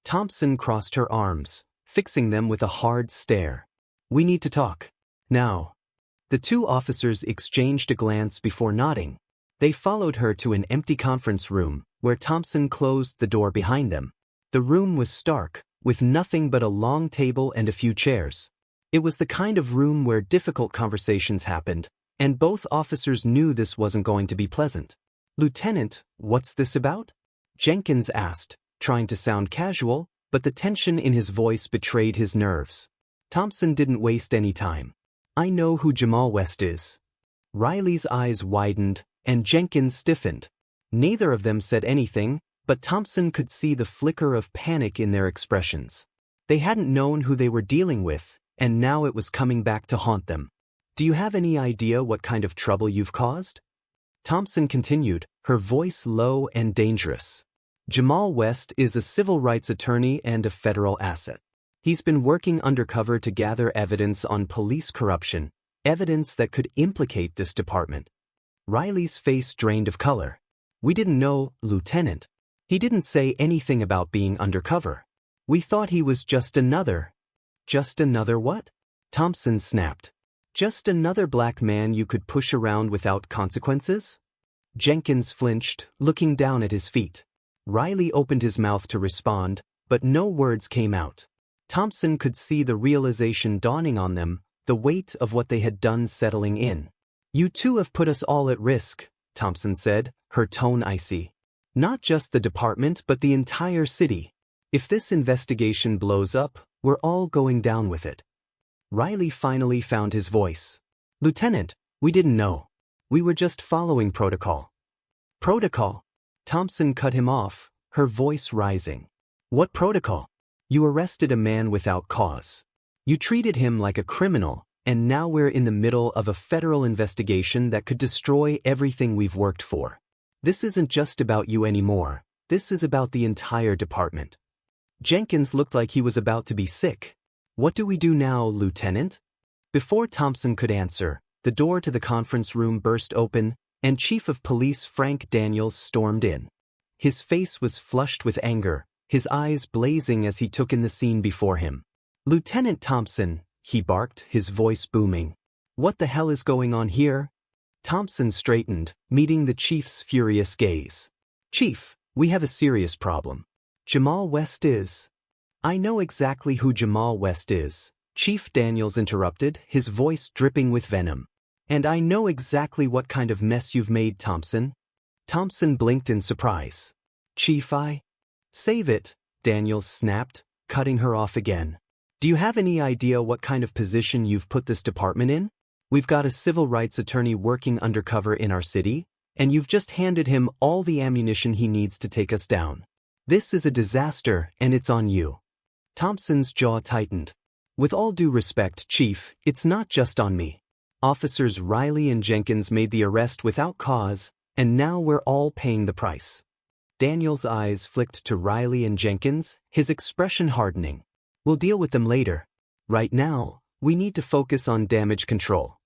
Thompson crossed her arms, fixing them with a hard stare. "We need to talk. Now." The two officers exchanged a glance before nodding. They followed her to an empty conference room, where Thompson closed the door behind them. The room was stark, with nothing but a long table and a few chairs. It was the kind of room where difficult conversations happened, and both officers knew this wasn't going to be pleasant. "Lieutenant, what's this about?" Jenkins asked, trying to sound casual, but the tension in his voice betrayed his nerves. Thompson didn't waste any time. "I know who Jamal West is." Riley's eyes widened, and Jenkins stiffened. Neither of them said anything, but Thompson could see the flicker of panic in their expressions. They hadn't known who they were dealing with, and now it was coming back to haunt them. "Do you have any idea what kind of trouble you've caused?" Thompson continued, her voice low and dangerous. "Jamal West is a civil rights attorney and a federal asset. He's been working undercover to gather evidence on police corruption, evidence that could implicate this department." Riley's face drained of color. "We didn't know, Lieutenant. He didn't say anything about being undercover. We thought he was just another." "Just another what?" Thompson snapped. "Just another black man you could push around without consequences?" Jenkins flinched, looking down at his feet. Riley opened his mouth to respond, but no words came out. Thompson could see the realization dawning on them, the weight of what they had done settling in. "You two have put us all at risk," Thompson said, her tone icy. "Not just the department but the entire city. If this investigation blows up, we're all going down with it." Riley finally found his voice. "Lieutenant, we didn't know. We were just following protocol." "Protocol?" Thompson cut him off, her voice rising. "What protocol? You arrested a man without cause. You treated him like a criminal, and now we're in the middle of a federal investigation that could destroy everything we've worked for. This isn't just about you anymore. This is about the entire department." Jenkins looked like he was about to be sick. "What do we do now, Lieutenant?" Before Thompson could answer, the door to the conference room burst open, and Chief of Police Frank Daniels stormed in. His face was flushed with anger, his eyes blazing as he took in the scene before him. "Lieutenant Thompson," he barked, his voice booming. "What the hell is going on here?" Thompson straightened, meeting the chief's furious gaze. "Chief, we have a serious problem. Jamal West is—" "I know exactly who Jamal West is," Chief Daniels interrupted, his voice dripping with venom. "And I know exactly what kind of mess you've made, Thompson." Thompson blinked in surprise. "Chief, Save it," Daniels snapped, cutting her off again. "Do you have any idea what kind of position you've put this department in? We've got a civil rights attorney working undercover in our city, and you've just handed him all the ammunition he needs to take us down. This is a disaster, and it's on you." Thompson's jaw tightened. "With all due respect, Chief, it's not just on me. Officers Riley and Jenkins made the arrest without cause, and now we're all paying the price." Daniel's eyes flicked to Riley and Jenkins, his expression hardening. "We'll deal with them later. Right now, we need to focus on damage control."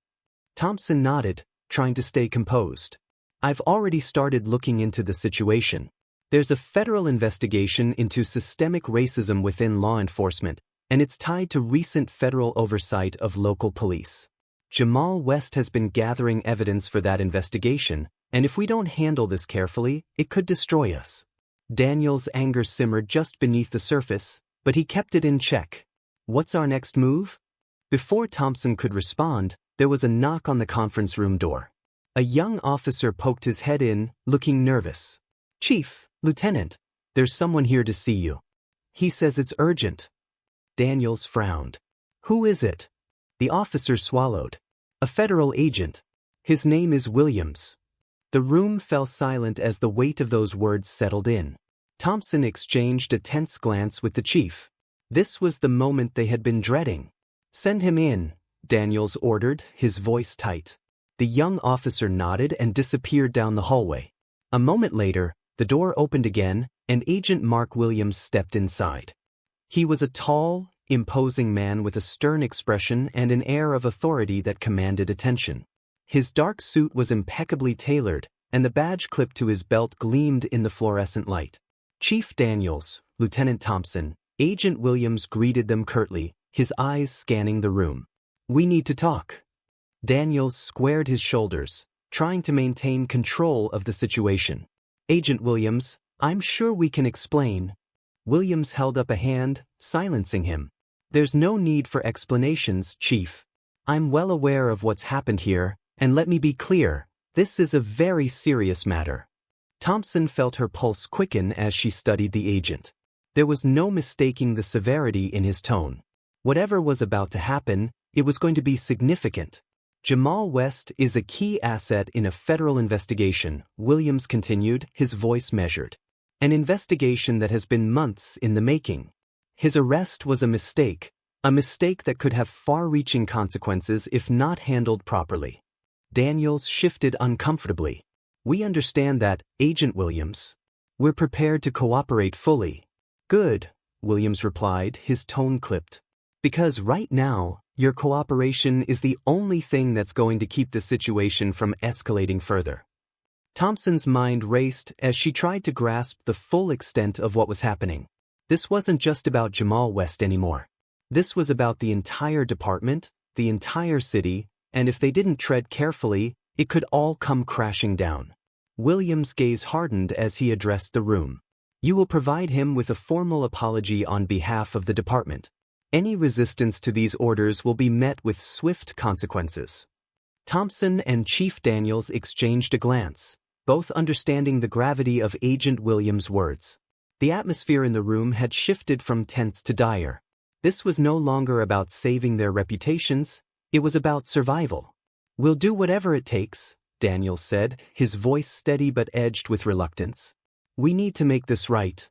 Thompson nodded, trying to stay composed. "I've already started looking into the situation. There's a federal investigation into systemic racism within law enforcement, and it's tied to recent federal oversight of local police. Jamal West has been gathering evidence for that investigation, and if we don't handle this carefully, it could destroy us. Daniel's anger simmered just beneath the surface, but he kept it in check. What's our next move? Before Thompson could respond, there was a knock on the conference room door. A young officer poked his head in, looking nervous. "Chief, Lieutenant, there's someone here to see you. He says it's urgent." Daniels frowned. "Who is it?" The officer swallowed. "A federal agent. His name is Williams." The room fell silent as the weight of those words settled in. Thompson exchanged a tense glance with the chief. This was the moment they had been dreading. "Send him in," Daniels ordered, his voice tight. The young officer nodded and disappeared down the hallway. A moment later, the door opened again, and Agent Mark Williams stepped inside. He was a tall, imposing man with a stern expression and an air of authority that commanded attention. His dark suit was impeccably tailored, and the badge clipped to his belt gleamed in the fluorescent light. "Chief Daniels, Lieutenant Thompson," Agent Williams greeted them curtly, his eyes scanning the room. "We need to talk." Daniels squared his shoulders, trying to maintain control of the situation. "Agent Williams, I'm sure we can explain." Williams held up a hand, silencing him. "There's no need for explanations, Chief. I'm well aware of what's happened here, and let me be clear, this is a very serious matter." Thompson felt her pulse quicken as she studied the agent. There was no mistaking the severity in his tone. Whatever was about to happen, it was going to be significant. "Jamal West is a key asset in a federal investigation," Williams continued, his voice measured. "An investigation that has been months in the making. His arrest was a mistake that could have far-reaching consequences if not handled properly." Daniels shifted uncomfortably. "We understand that, Agent Williams. We're prepared to cooperate fully." "Good," Williams replied, his tone clipped. "Because right now, your cooperation is the only thing that's going to keep the situation from escalating further." Thompson's mind raced as she tried to grasp the full extent of what was happening. This wasn't just about Jamal West anymore. This was about the entire department, the entire city, and if they didn't tread carefully, it could all come crashing down. Williams' gaze hardened as he addressed the room. "You will provide him with a formal apology on behalf of the department. Any resistance to these orders will be met with swift consequences." Thompson and Chief Daniels exchanged a glance, both understanding the gravity of Agent Williams' words. The atmosphere in the room had shifted from tense to dire. This was no longer about saving their reputations, it was about survival. "We'll do whatever it takes," Daniels said, his voice steady but edged with reluctance. "We need to make this right."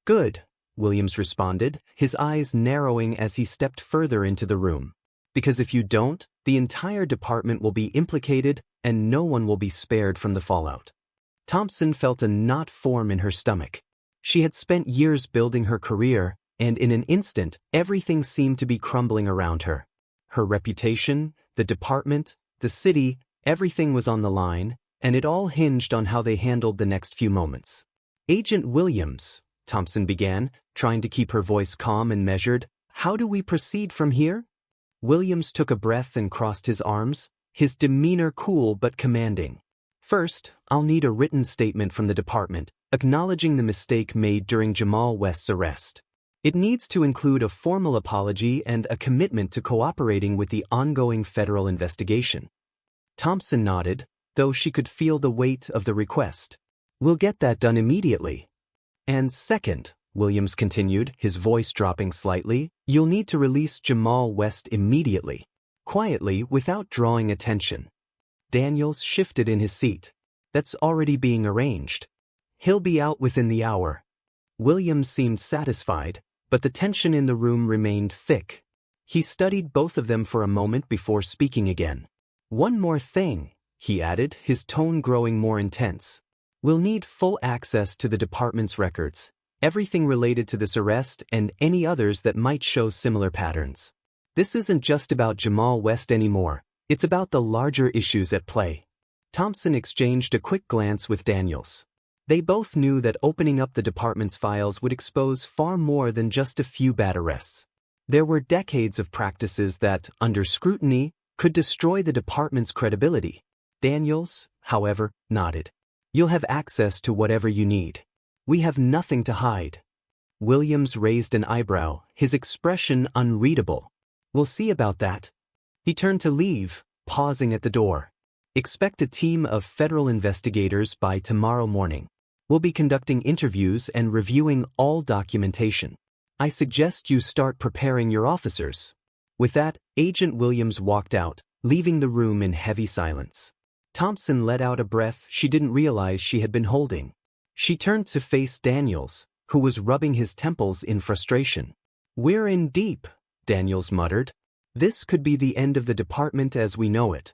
"Good," Williams responded, his eyes narrowing as he stepped further into the room. "Because if you don't, the entire department will be implicated and no one will be spared from the fallout." Thompson felt a knot form in her stomach. She had spent years building her career, and in an instant, everything seemed to be crumbling around her. Her reputation, the department, the city, everything was on the line, and it all hinged on how they handled the next few moments. "Agent Williams," Thompson began, trying to keep her voice calm and measured, "how do we proceed from here?" Williams took a breath and crossed his arms, his demeanor cool but commanding. "First, I'll need a written statement from the department, acknowledging the mistake made during Jamal West's arrest. It needs to include a formal apology and a commitment to cooperating with the ongoing federal investigation." Thompson nodded, though she could feel the weight of the request. "We'll get that done immediately." "And second," Williams continued, his voice dropping slightly, "you'll need to release Jamal West immediately. Quietly, without drawing attention." Daniels shifted in his seat. "That's already being arranged. He'll be out within the hour." Williams seemed satisfied, but the tension in the room remained thick. He studied both of them for a moment before speaking again. "One more thing," he added, his tone growing more intense. "We'll need full access to the department's records, everything related to this arrest and any others that might show similar patterns. This isn't just about Jamal West anymore, it's about the larger issues at play." Thompson exchanged a quick glance with Daniels. They both knew that opening up the department's files would expose far more than just a few bad arrests. There were decades of practices that, under scrutiny, could destroy the department's credibility. Daniels, however, nodded. You'll have access to whatever you need. We have nothing to hide. Williams raised an eyebrow, his expression unreadable. We'll see about that. He turned to leave, pausing at the door. Expect a team of federal investigators by tomorrow morning. We'll be conducting interviews and reviewing all documentation. I suggest you start preparing your officers. With that, Agent Williams walked out, leaving the room in heavy silence. Thompson let out a breath she didn't realize she had been holding. She turned to face Daniels, who was rubbing his temples in frustration. We're in deep, Daniels muttered. This could be the end of the department as we know it.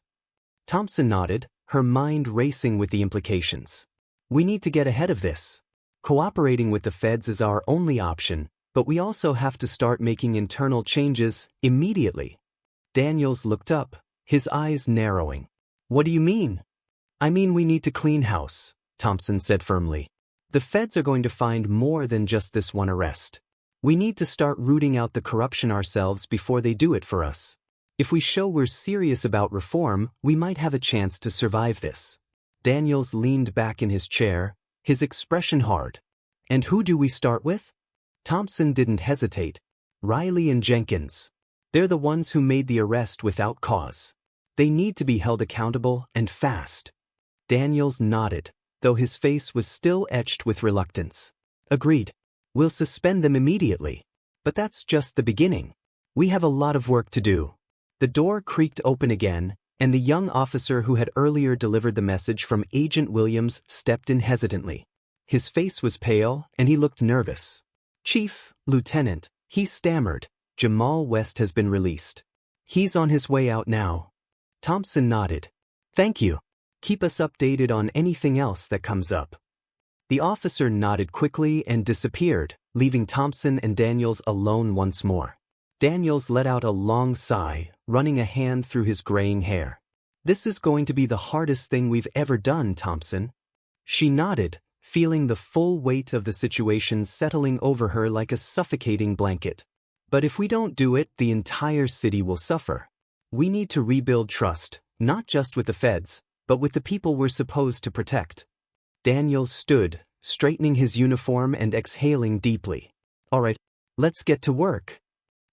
Thompson nodded, her mind racing with the implications. We need to get ahead of this. Cooperating with the feds is our only option, but we also have to start making internal changes immediately. Daniels looked up, his eyes narrowing. What do you mean? I mean we need to clean house, Thompson said firmly. The feds are going to find more than just this one arrest. We need to start rooting out the corruption ourselves before they do it for us. If we show we're serious about reform, we might have a chance to survive this. Daniels leaned back in his chair, his expression hard. And who do we start with? Thompson didn't hesitate. Riley and Jenkins. They're the ones who made the arrest without cause. They need to be held accountable and fast. Daniels nodded, though his face was still etched with reluctance. Agreed. We'll suspend them immediately. But that's just the beginning. We have a lot of work to do. The door creaked open again, and the young officer who had earlier delivered the message from Agent Williams stepped in hesitantly. His face was pale, and he looked nervous. Chief, Lieutenant, he stammered, Jamal West has been released. He's on his way out now. Thompson nodded. Thank you. Keep us updated on anything else that comes up. The officer nodded quickly and disappeared, leaving Thompson and Daniels alone once more. Daniels let out a long sigh, running a hand through his graying hair. This is going to be the hardest thing we've ever done, Thompson. She nodded, feeling the full weight of the situation settling over her like a suffocating blanket. But if we don't do it, the entire city will suffer. We need to rebuild trust, not just with the feds, but with the people we're supposed to protect. Daniels stood, straightening his uniform and exhaling deeply. All right, let's get to work.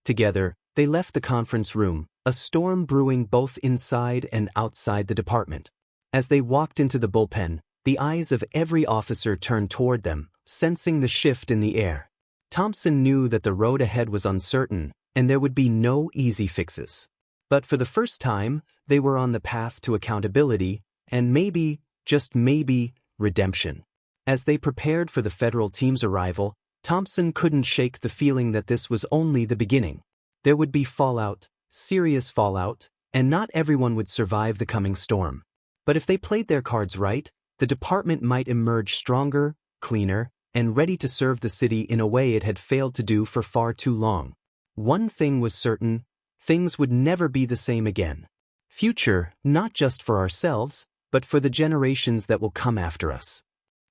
Together, they left the conference room, a storm brewing both inside and outside the department. As they walked into the bullpen, the eyes of every officer turned toward them, sensing the shift in the air. Thompson knew that the road ahead was uncertain, and there would be no easy fixes. But for the first time, they were on the path to accountability, and maybe, just maybe, redemption. As they prepared for the federal team's arrival, Thompson couldn't shake the feeling that this was only the beginning. There would be fallout, serious fallout, and not everyone would survive the coming storm. But if they played their cards right, the department might emerge stronger, cleaner, and ready to serve the city in a way it had failed to do for far too long. One thing was certain, things would never be the same again. Future, not just for ourselves, but for the generations that will come after us.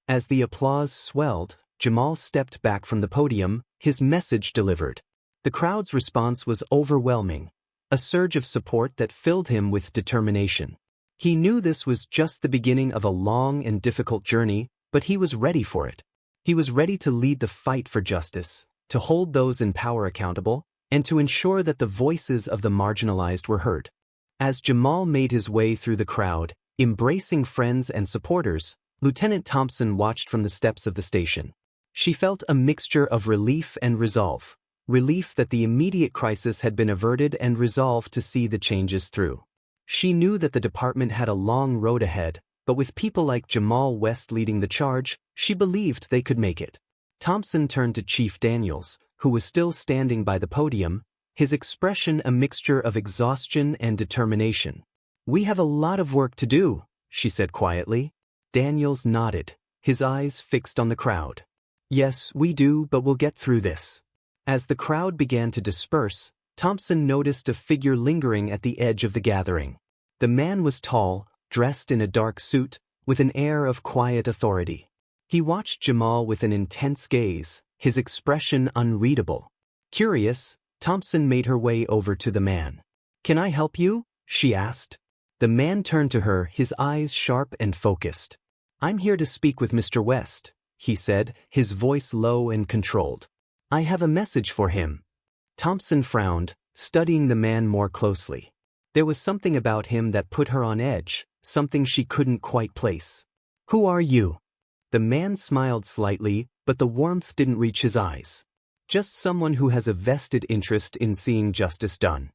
As the applause swelled, Jamal stepped back from the podium, his message delivered. The crowd's response was overwhelming, a surge of support that filled him with determination. He knew this was just the beginning of a long and difficult journey, but he was ready for it. He was ready to lead the fight for justice, to hold those in power accountable, and to ensure that the voices of the marginalized were heard. As Jamal made his way through the crowd, embracing friends and supporters, Lieutenant Thompson watched from the steps of the station. She felt a mixture of relief and resolve. Relief that the immediate crisis had been averted and resolve to see the changes through. She knew that the department had a long road ahead, but with people like Jamal West leading the charge, she believed they could make it. Thompson turned to Chief Daniels, who was still standing by the podium, his expression a mixture of exhaustion and determination. We have a lot of work to do, she said quietly. Daniels nodded, his eyes fixed on the crowd. Yes, we do, but we'll get through this. As the crowd began to disperse, Thompson noticed a figure lingering at the edge of the gathering. The man was tall, dressed in a dark suit, with an air of quiet authority. He watched Jamal with an intense gaze, his expression unreadable. Curious, Thompson made her way over to the man. Can I help you? she asked. The man turned to her, his eyes sharp and focused. "I'm here to speak with Mr. West," he said, his voice low and controlled. "I have a message for him." Thompson frowned, studying the man more closely. There was something about him that put her on edge, something she couldn't quite place. "Who are you?" The man smiled slightly, but the warmth didn't reach his eyes. "Just someone who has a vested interest in seeing justice done."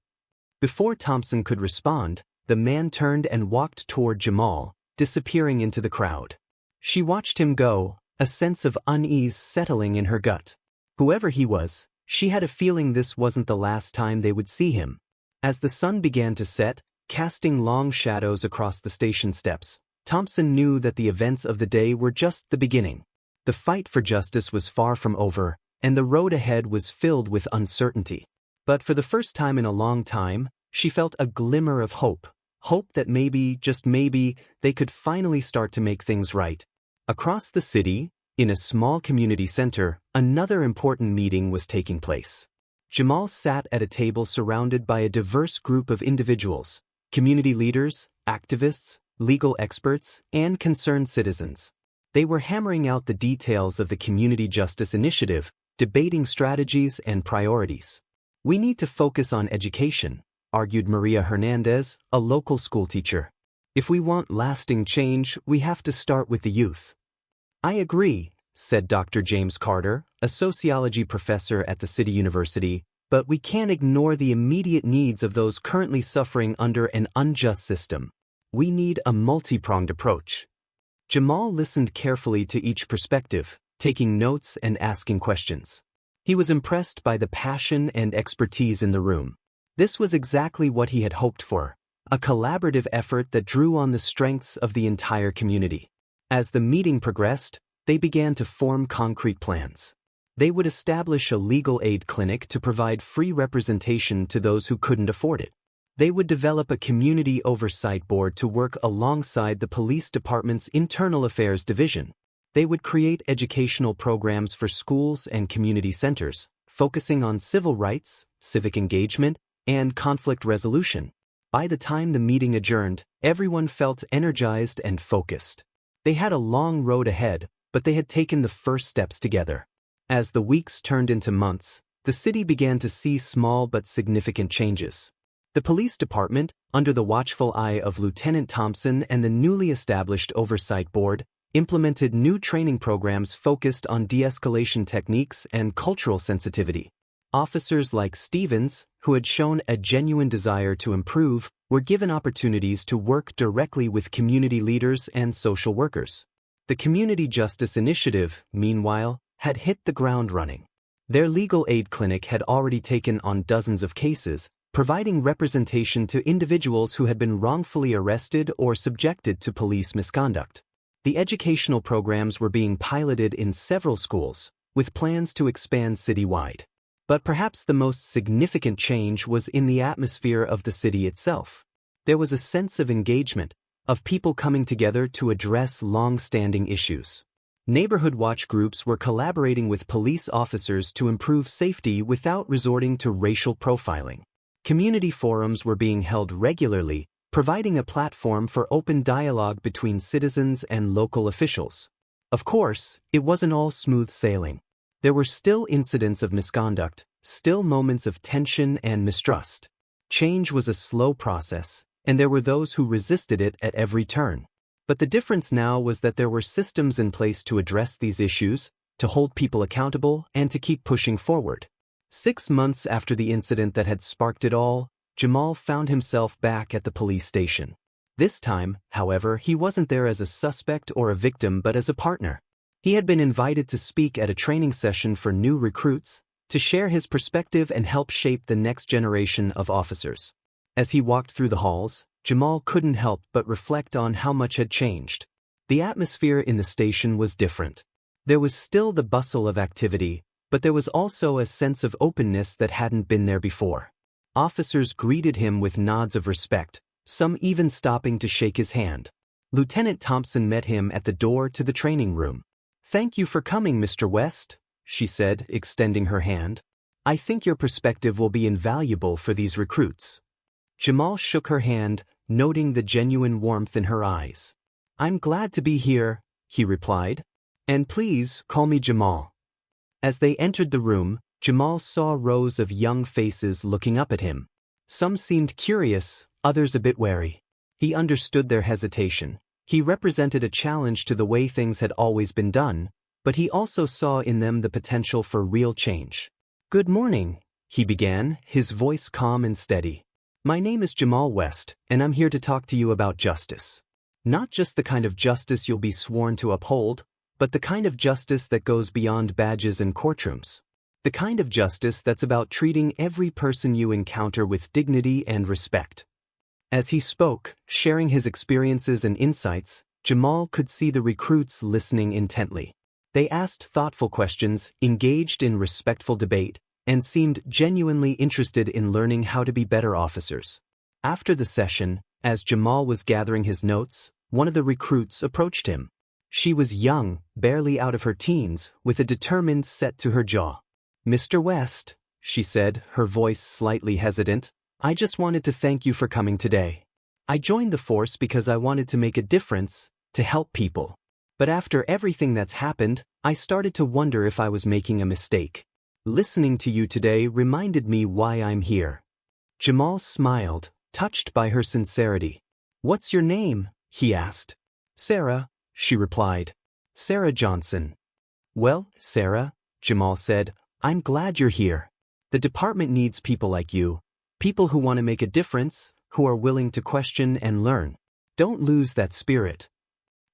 Before Thompson could respond, the man turned and walked toward Jamal, disappearing into the crowd. She watched him go, a sense of unease settling in her gut. Whoever he was, she had a feeling this wasn't the last time they would see him. As the sun began to set, casting long shadows across the station steps, Thompson knew that the events of the day were just the beginning. The fight for justice was far from over, and the road ahead was filled with uncertainty. But for the first time in a long time, she felt a glimmer of hope. Hope that maybe, just maybe, they could finally start to make things right. Across the city, in a small community center, another important meeting was taking place. Jamal sat at a table surrounded by a diverse group of individuals, community leaders, activists, legal experts, and concerned citizens. They were hammering out the details of the Community Justice Initiative, debating strategies and priorities. "We need to focus on education," argued Maria Hernandez, a local schoolteacher. "If we want lasting change, we have to start with the youth." "I agree," said Dr. James Carter, a sociology professor at the City University, "but we can't ignore the immediate needs of those currently suffering under an unjust system. We need a multi-pronged approach." Jamal listened carefully to each perspective, taking notes and asking questions. He was impressed by the passion and expertise in the room. This was exactly what he had hoped for, a collaborative effort that drew on the strengths of the entire community. As the meeting progressed, they began to form concrete plans. They would establish a legal aid clinic to provide free representation to those who couldn't afford it. They would develop a community oversight board to work alongside the police department's internal affairs division. They would create educational programs for schools and community centers, focusing on civil rights, civic engagement, and conflict resolution. By the time the meeting adjourned, everyone felt energized and focused. They had a long road ahead, but they had taken the first steps together. As the weeks turned into months, the city began to see small but significant changes. The police department, under the watchful eye of Lieutenant Thompson and the newly established Oversight Board, implemented new training programs focused on de-escalation techniques and cultural sensitivity. Officers like Stevens, who had shown a genuine desire to improve, were given opportunities to work directly with community leaders and social workers. The Community Justice Initiative, meanwhile, had hit the ground running. Their legal aid clinic had already taken on dozens of cases, providing representation to individuals who had been wrongfully arrested or subjected to police misconduct. The educational programs were being piloted in several schools, with plans to expand citywide. But perhaps the most significant change was in the atmosphere of the city itself. There was a sense of engagement, of people coming together to address long-standing issues. Neighborhood watch groups were collaborating with police officers to improve safety without resorting to racial profiling. Community forums were being held regularly, providing a platform for open dialogue between citizens and local officials. Of course, it wasn't all smooth sailing. There were still incidents of misconduct, still moments of tension and mistrust. Change was a slow process, and there were those who resisted it at every turn. But the difference now was that there were systems in place to address these issues, to hold people accountable, and to keep pushing forward. 6 months after the incident that had sparked it all, Jamal found himself back at the police station. This time, however, he wasn't there as a suspect or a victim but as a partner. He had been invited to speak at a training session for new recruits, to share his perspective and help shape the next generation of officers. As he walked through the halls, Jamal couldn't help but reflect on how much had changed. The atmosphere in the station was different. There was still the bustle of activity, but there was also a sense of openness that hadn't been there before. Officers greeted him with nods of respect, some even stopping to shake his hand. Lieutenant Thompson met him at the door to the training room. "Thank you for coming, Mr. West," she said, extending her hand. "I think your perspective will be invaluable for these recruits." Jamal shook her hand, noting the genuine warmth in her eyes. "I'm glad to be here," he replied. "And please call me Jamal." As they entered the room, Jamal saw rows of young faces looking up at him. Some seemed curious, others a bit wary. He understood their hesitation. He represented a challenge to the way things had always been done, but he also saw in them the potential for real change. "Good morning," he began, his voice calm and steady. "My name is Jamal West, and I'm here to talk to you about justice. Not just the kind of justice you'll be sworn to uphold, but the kind of justice that goes beyond badges and courtrooms. The kind of justice that's about treating every person you encounter with dignity and respect." As he spoke, sharing his experiences and insights, Jamal could see the recruits listening intently. They asked thoughtful questions, engaged in respectful debate, and seemed genuinely interested in learning how to be better officers. After the session, as Jamal was gathering his notes, one of the recruits approached him. She was young, barely out of her teens, with a determined set to her jaw. "Mr. West," she said, her voice slightly hesitant, "I just wanted to thank you for coming today. I joined the force because I wanted to make a difference, to help people. But after everything that's happened, I started to wonder if I was making a mistake. Listening to you today reminded me why I'm here." Jamal smiled, touched by her sincerity. "What's your name?" he asked. "Sarah," she replied. "Sarah Johnson." "Well, Sarah," Jamal said, "I'm glad you're here. The department needs people like you, people who want to make a difference, who are willing to question and learn. Don't lose that spirit."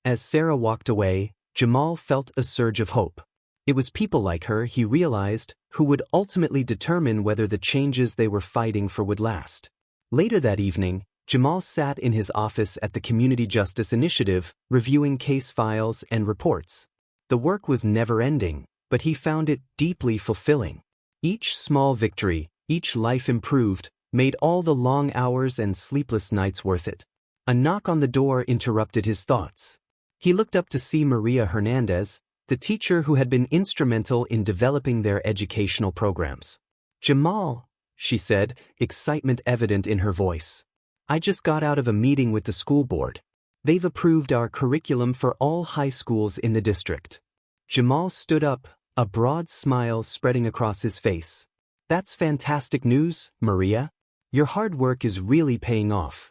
As Sarah walked away, Jamal felt a surge of hope. It was people like her, he realized, who would ultimately determine whether the changes they were fighting for would last. Later that evening, Jamal sat in his office at the Community Justice Initiative, reviewing case files and reports. The work was never-ending, but he found it deeply fulfilling. Each small victory, each life improved, made all the long hours and sleepless nights worth it. A knock on the door interrupted his thoughts. He looked up to see Maria Hernandez, the teacher who had been instrumental in developing their educational programs. "Jamal," she said, excitement evident in her voice. "I just got out of a meeting with the school board. They've approved our curriculum for all high schools in the district." Jamal stood up, a broad smile spreading across his face. "That's fantastic news, Maria. Your hard work is really paying off."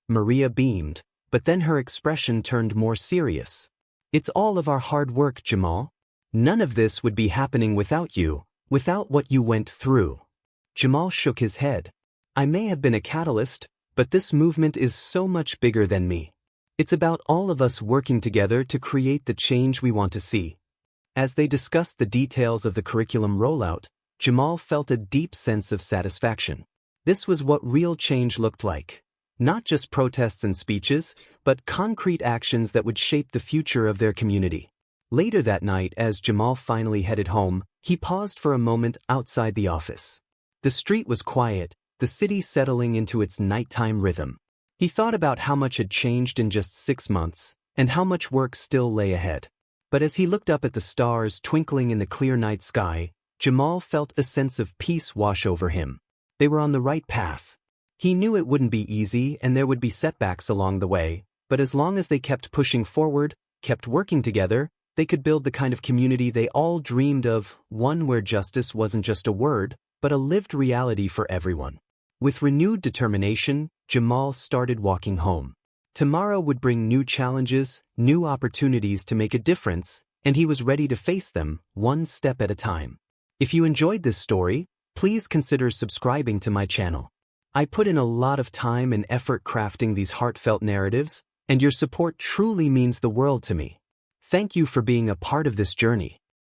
Maria beamed, but then her expression turned more serious. "It's all of our hard work, Jamal. None of this would be happening without you, without what you went through." Jamal shook his head. "I may have been a catalyst, but this movement is so much bigger than me. It's about all of us working together to create the change we want to see." As they discussed the details of the curriculum rollout, Jamal felt a deep sense of satisfaction. This was what real change looked like. Not just protests and speeches, but concrete actions that would shape the future of their community. Later that night, as Jamal finally headed home, he paused for a moment outside the office. The street was quiet, the city settling into its nighttime rhythm. He thought about how much had changed in just 6 months, and how much work still lay ahead. But as he looked up at the stars twinkling in the clear night sky, Jamal felt a sense of peace wash over him. They were on the right path. He knew it wouldn't be easy and there would be setbacks along the way, but as long as they kept pushing forward, kept working together, they could build the kind of community they all dreamed of, one where justice wasn't just a word, but a lived reality for everyone. With renewed determination, Jamal started walking home. Tomorrow would bring new challenges, new opportunities to make a difference, and he was ready to face them, one step at a time. If you enjoyed this story, please consider subscribing to my channel. I put in a lot of time and effort crafting these heartfelt narratives, and your support truly means the world to me. Thank you for being a part of this journey.